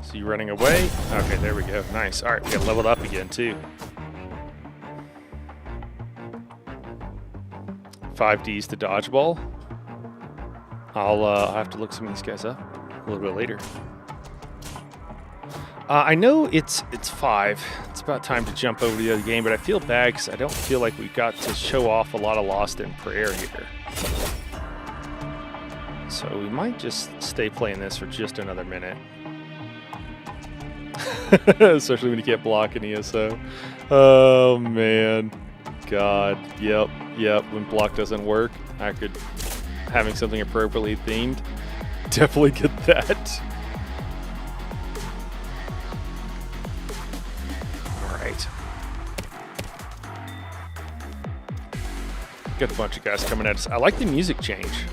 So you running away? Okay, there we go. Nice. All right, we got leveled up again too. 5 Ds to dodgeball. I'll have to look some of these guys up a little bit later. I know it's 5. It's about time to jump over to the other game, but I feel bad because I don't feel like we got to show off a lot of Lost in Prayer here. So we might just stay playing this for just another minute. Especially when you can't block any ESO. Oh man. God. Yep. When block doesn't work, I could, having something appropriately themed, definitely get that. Alright. Got a bunch of guys coming at us. I like the music change.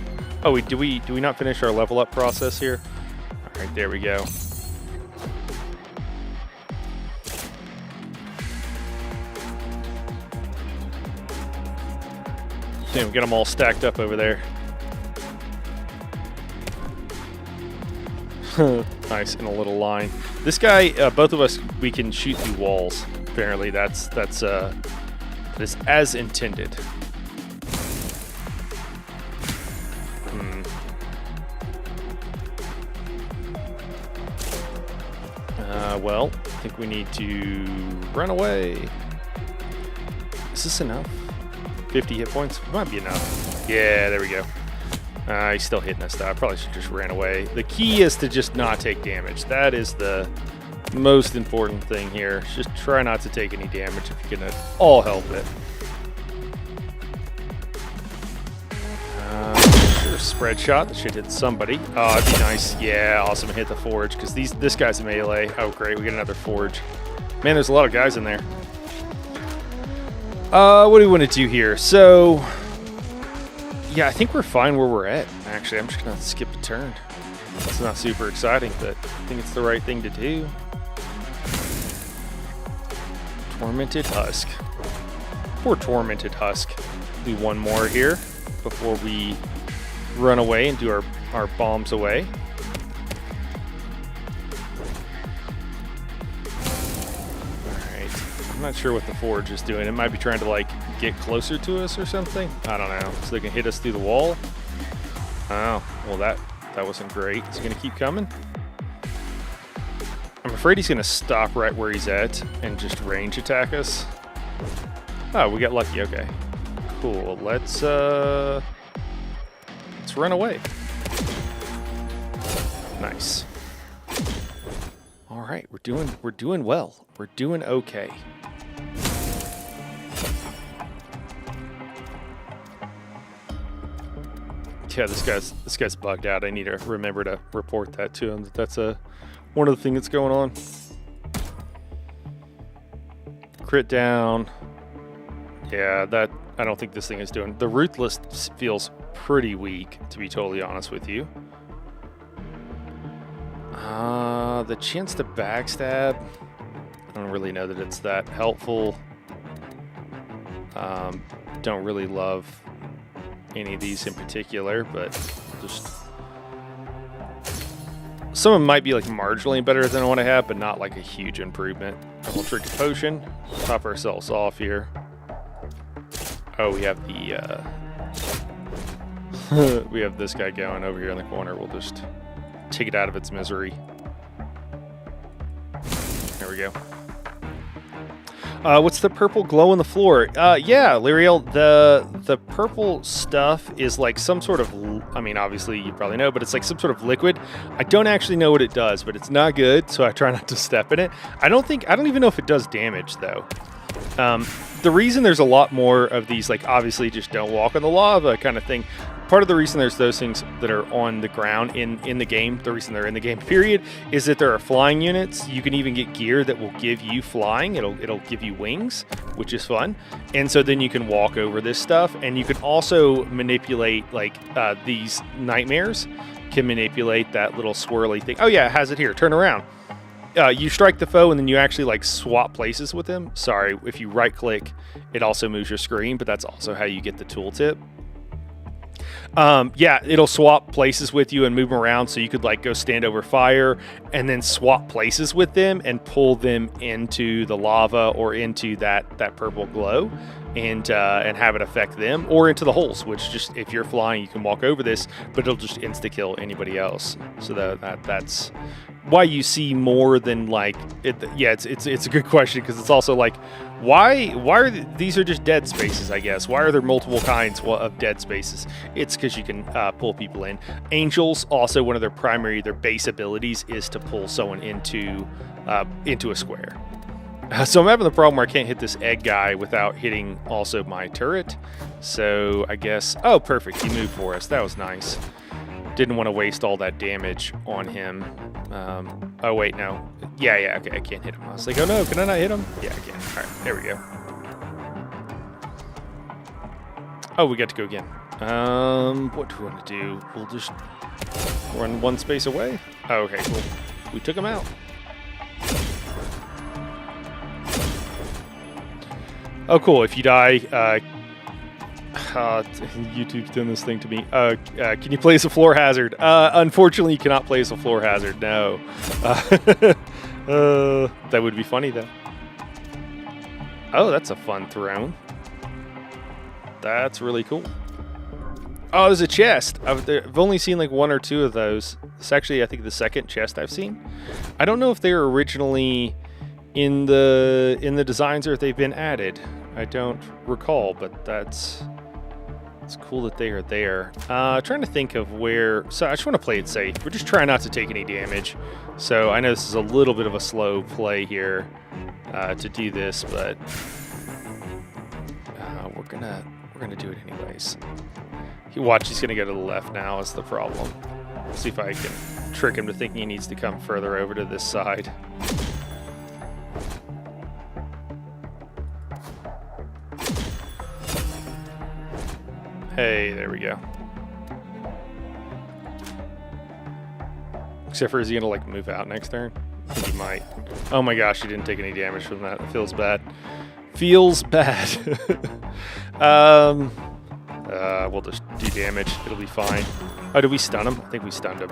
Oh, do we not finish our level up process here? All right, there we go. Damn, we got them all stacked up over there. Nice, in a little line. This guy, both of us, we can shoot through walls. Apparently, that is as intended. Well, I think we need to run away. Is this enough? 50 hit points? Might be enough. Yeah, there we go. He's still hitting us though. I probably should just ran away. The key is to just not take damage. That is the most important thing here. Just try not to take any damage if you can at all help it. Sure, spread shot. That should hit somebody. Oh, that'd be nice. Yeah, awesome. Hit the forge because this guy's a melee. Oh, great. We get another forge. Man, there's a lot of guys in there. What do we want to do here? So, yeah, I think we're fine where we're at. Actually, I'm just going to skip a turn. It's not super exciting, but I think it's the right thing to do. Tormented Husk. Poor Tormented Husk. Do one more here before we run away and do our bombs away. I'm not sure what the forge is doing. It might be trying to like get closer to us or something. I don't know. So they can hit us through the wall. Oh, well that wasn't great. Is he gonna keep coming? I'm afraid he's gonna stop right where he's at and just range attack us. Oh, we got lucky. Okay. Cool. Let's run away. Nice. All right, we're doing well. We're doing okay. Yeah, this guy's bugged out. I need to remember to report that to him. That's one of the things that's going on. Crit down. Yeah, that I don't think this thing is doing. The Ruthless feels pretty weak, to be totally honest with you. The chance to backstab, I don't really know that it's that helpful. Don't really love any of these in particular, but just some of them might be like marginally better than what I have, but not like a huge improvement. We'll drink a potion, top ourselves off here. Oh, we have the we have this guy going over here in the corner. We'll just take it out of its misery. There we go. What's the purple glow on the floor? Yeah, Lyriel, the purple stuff is like some sort of, I mean, obviously you probably know, but it's like some sort of liquid. I don't actually know what it does, but it's not good, so I try not to step in it. I don't even know if it does damage, though. The reason there's a lot more of these, like, obviously just don't walk on the lava kind of thing, part of the reason there's those things that are on the ground in the game, the reason they're in the game, period, is that there are flying units. You can even get gear that will give you flying. It'll give you wings, which is fun. And so then you can walk over this stuff, and you can also manipulate, like, these nightmares can manipulate that little swirly thing. Oh, yeah, it has it here. Turn around. You strike the foe, and then you actually like swap places with him. Sorry, if you right click, it also moves your screen, but that's also how you get the tooltip. Yeah, it'll swap places with you and move them around, so you could like go stand over fire and then swap places with them and pull them into the lava or into that purple glow, and have it affect them, or into the holes, which just, if you're flying, you can walk over this, but it'll just insta kill anybody else. So that's why you see more than like it. Yeah, it's a good question, because it's also like, why are these are just dead spaces, I guess. Why are there multiple kinds of dead spaces? It's because you can pull people in. Angels also, one of their base abilities is to pull someone into a square. So I'm having the problem where I can't hit this egg guy without hitting also my turret. So I guess, oh, perfect, he moved for us. That was nice. Didn't want to waste all that damage on him. Oh, wait, no. Yeah, okay, I can't hit him. I was like, oh no, can I not hit him? Yeah, I can. All right, there we go. Oh, we got to go again. What do we want to do? We'll just run one space away. Oh, okay, cool. We took him out. Oh, cool. If you die, YouTube's doing this thing to me. Can you place a floor hazard? Unfortunately, you cannot place a floor hazard. No. That would be funny, though. Oh, that's a fun throne. That's really cool. Oh, there's a chest. I've only seen like one or two of those. It's actually, I think, the second chest I've seen. I don't know if they were originally in the designs or if they've been added. I don't recall, but it's cool that they are there. Trying to think of where. So I just want to play it safe. We're just trying not to take any damage. So I know this is a little bit of a slow play here to do this, but we're gonna do it anyways. Watch, he's gonna go to the left now. Is the problem? See if I can trick him to thinking he needs to come further over to this side. Hey, there we go. Except for, is he gonna like move out next turn? I think he might. Oh my gosh, he didn't take any damage from that. It feels bad. Feels bad. We'll just do damage. It'll be fine. Oh, did we stun him? I think we stunned him.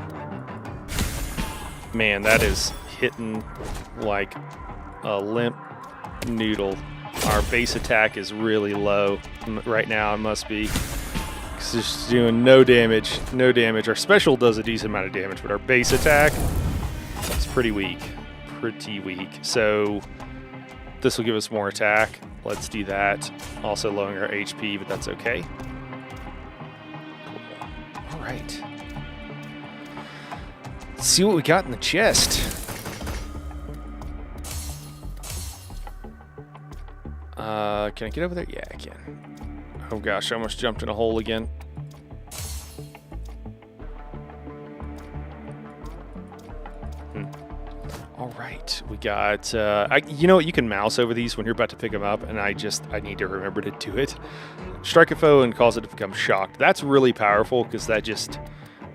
Man, that is hitting like a limp noodle. Our base attack is really low right now. It must be. It's just doing no damage. No damage. Our special does a decent amount of damage, but our base attack is pretty weak. Pretty weak. So this will give us more attack. Let's do that. Also lowering our HP, but that's okay. Cool. All right. Let's see what we got in the chest. Can I get over there? Yeah, I can. Oh gosh, I almost jumped in a hole again. All right, we got, you know what, you can mouse over these when you're about to pick them up, and I need to remember to do it. Strike a foe and cause it to become shocked. That's really powerful because that just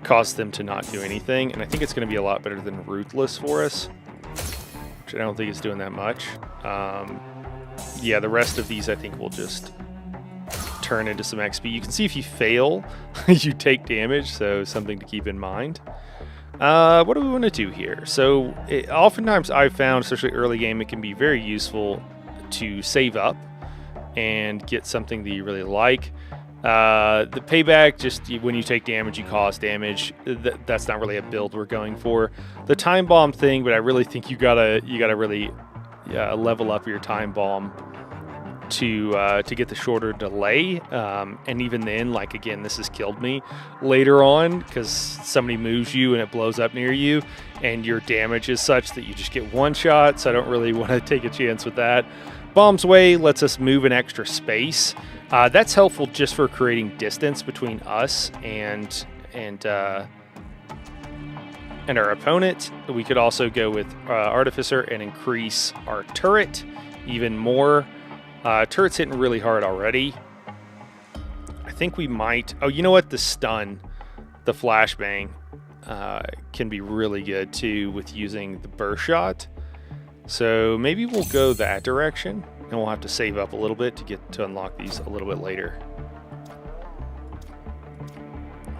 causes them to not do anything, and I think it's going to be a lot better than Ruthless for us, which I don't think is doing that much. Yeah, the rest of these I think will just turn into some XP. You can see if you fail, you take damage, so something to keep in mind. What do we want to do here? So oftentimes I've found, especially early game, it can be very useful to save up and get something that you really like. The payback, just when you take damage, you cause damage. That's not really a build we're going for. The time bomb thing, but I really think you gotta really level up your time bomb to get the shorter delay, and even then, like, again, this has killed me later on because somebody moves you and it blows up near you and your damage is such that you just get one shot, so I don't really want to take a chance with that. Bomb's Way lets us move an extra space. That's helpful just for creating distance between us and our opponent. We could also go with Artificer and increase our turret even more. Turret's hitting really hard already. I think we might... Oh, you know what? The stun, the flashbang, can be really good too with using the burst shot. So maybe we'll go that direction, and we'll have to save up a little bit to unlock these a little bit later.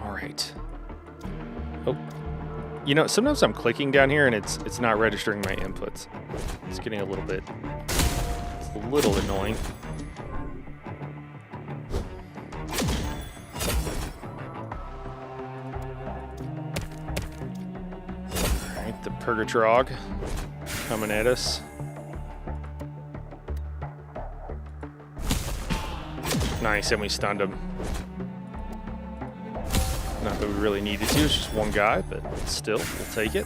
All right. Oh, you know, sometimes I'm clicking down here and it's not registering my inputs. It's getting a little bit... a little annoying. Alright, the Purgatrog coming at us. Nice, and we stunned him. Not that we really needed to, it's just one guy, but still, we'll take it.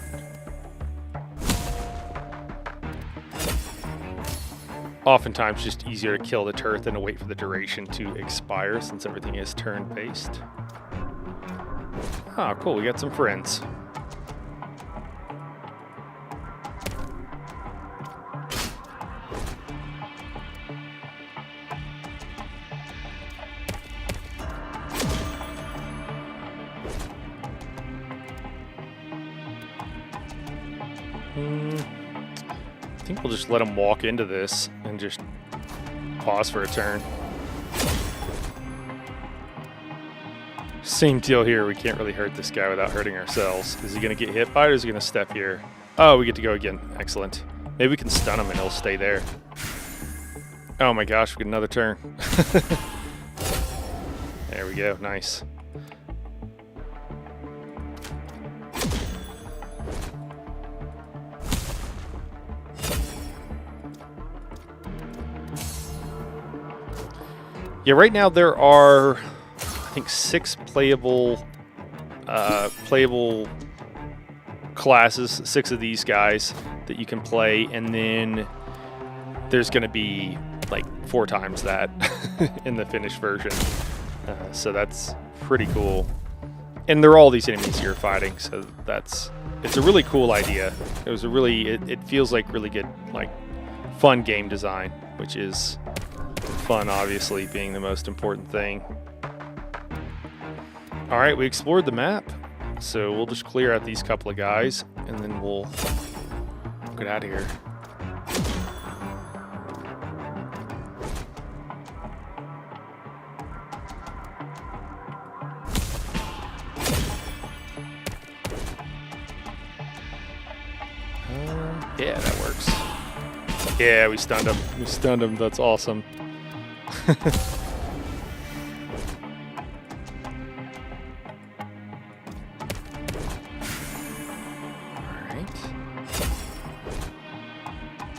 Oftentimes just easier to kill the turret than to wait for the duration to expire since everything is turn-based. Ah, cool, we got some friends. I think we'll just let him walk into this and just pause for a turn. Same deal here. We can't really hurt this guy without hurting ourselves. Is he going to get hit by it or is he going to step here? Oh, we get to go again. Excellent. Maybe we can stun him and he'll stay there. Oh my gosh, we get another turn. There we go. Nice. Yeah, right now there are, I think, 6 playable classes, 6 of these guys that you can play, and then there's going to be like 4 times that in the finished version. So that's pretty cool. And they're all these enemies you're fighting, so it's a really cool idea. It feels like really good, like, fun game design, which is fun, obviously, being the most important thing. All right, we explored the map, so we'll just clear out these couple of guys, and then we'll get out of here. Yeah, that works. Yeah, we stunned him. We stunned him. That's awesome. Alright.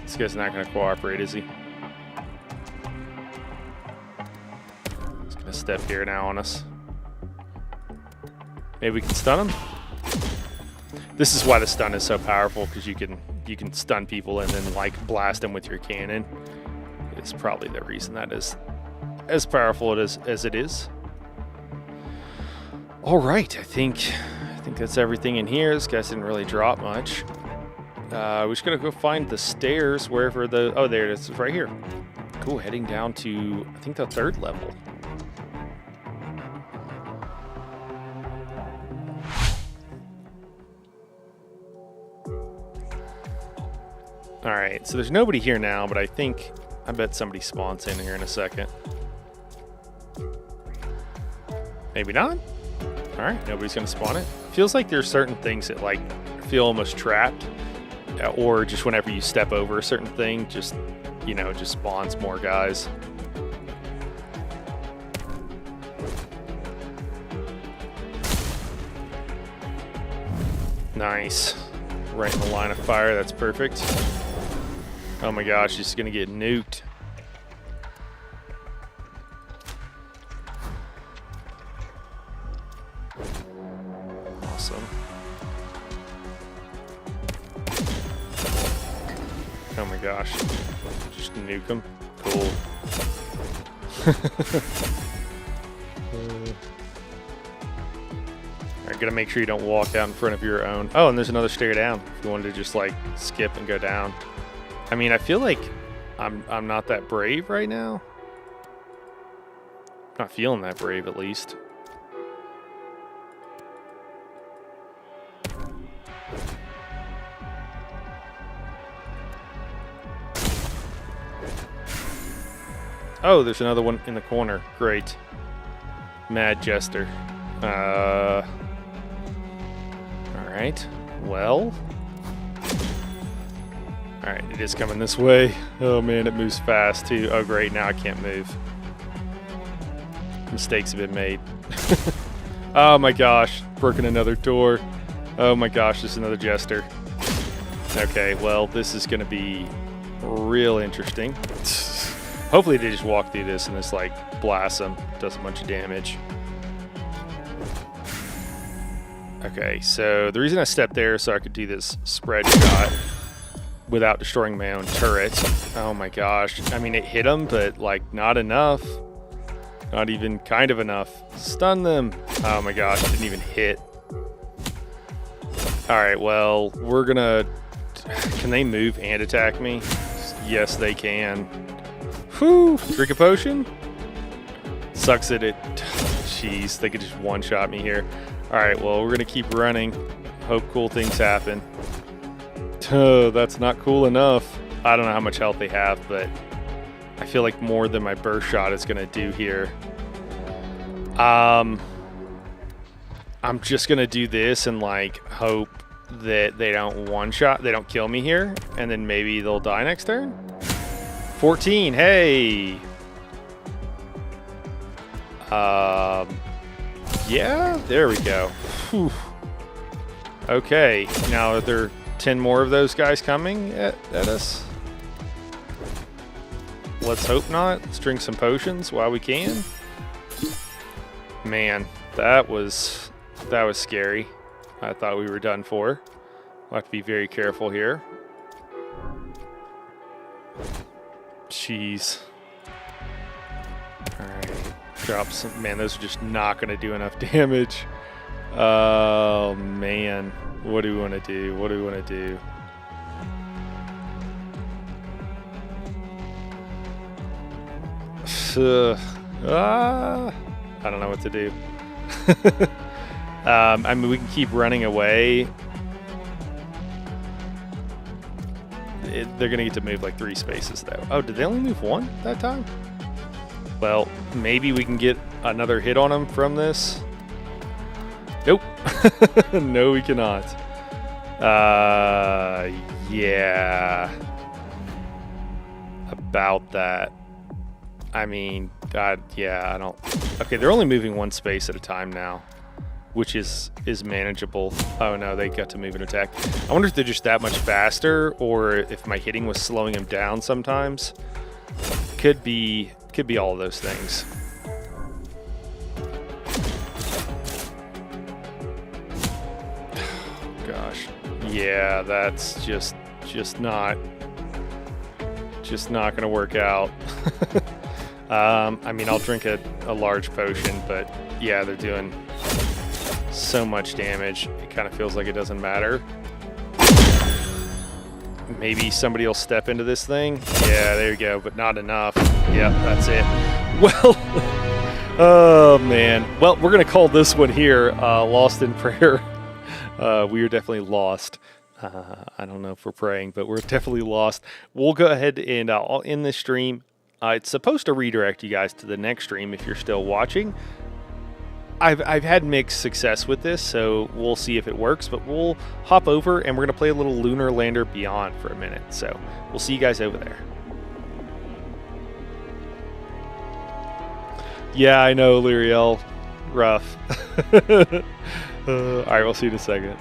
This guy's not going to cooperate, is he? step here now on us. Maybe we can stun him. This is why the stun is so powerful, because you can stun people and then like blast them with your cannon. It's probably the reason that is as powerful as it is. All right, I think that's everything in here. This guy didn't really drop much. We're just gonna go find the stairs wherever the... Oh, there it is. It's right here. Cool, heading down to, I think, the 3rd level. All right, so there's nobody here now, but I bet somebody spawns in here in a second. Maybe not. All right, nobody's gonna spawn it. Feels like there's certain things that like feel almost trapped, or just whenever you step over a certain thing, just, you know, just spawns more guys. Nice. Right in the line of fire, that's perfect. Oh my gosh, he's gonna get nuked. Awesome. Oh my gosh. Just nuke him. Cool. Alright, gotta make sure you don't walk out in front of your own. Oh, and there's another stair down if you wanted to just like skip and go down. I mean, I feel like I'm not that brave right now. Not feeling that brave, at least. Oh, there's another one in the corner. Great. Mad Jester. Alright. Well. Alright, it is coming this way. Oh man, it moves fast too. Oh great, now I can't move. Mistakes have been made. Oh my gosh, broken another door. Oh my gosh, there's another Jester. Okay, well, this is gonna be real interesting. Hopefully they just walk through this and this like blasts them, does a bunch of damage. Okay, so the reason I stepped there is so I could do this spread shot without destroying my own turret. Oh my gosh. I mean, it hit them, but like not enough. Not even kind of enough. Stun them. Oh my gosh, didn't even hit. Alright, well, we're gonna... Can they move and attack me? Yes, they can. Whew! Drink a potion? Sucks that it... Jeez, they could just one-shot me here. Alright, well, we're gonna keep running. Hope cool things happen. That's not cool enough. I don't know how much health they have, but I feel like more than my burst shot is gonna do here. I'm just gonna do this and like hope that they don't one-shot, they don't kill me here, and then maybe they'll die next turn. 14, hey! Yeah, there we go. Whew. Okay, now are there 10 more of those guys coming at us? Let's hope not. Let's drink some potions while we can. Man, that was scary. I thought we were done for. We'll have to be very careful here. Jeez. Alright. Drop some. Man, those are just not going to do enough damage. Oh, man. What do we want to do? What do we want to do? I don't know what to do. I mean, we can keep running away. They're going to get to move like 3 spaces, though. Oh, did they only move 1 that time? Well, maybe we can get another hit on them from this. Nope. No, we cannot. Yeah. About that. I mean, God, yeah, I don't... Okay, they're only moving 1 space at a time now, which is manageable. Oh no, they got to move and attack. I wonder if they're just that much faster, or if my hitting was slowing them down sometimes. Could be all of those things. Yeah, that's just not gonna work out. I mean, I'll drink a large potion, but yeah, they're doing so much damage. It kind of feels like it doesn't matter. Maybe somebody will step into this thing. Yeah, there you go, but not enough. Yep, that's it. Well, oh man. Well, we're gonna call this one here Lost in Prayer. We are definitely lost. I don't know if we're praying, but we're definitely lost. We'll go ahead and I'll end this stream. It's supposed to redirect you guys to the next stream if you're still watching. I've had mixed success with this, so we'll see if it works, but we'll hop over and we're going to play a little Lunar Lander Beyond for a minute. So we'll see you guys over there. Yeah, I know, Lyriel. Rough. All right, we'll see you in a second.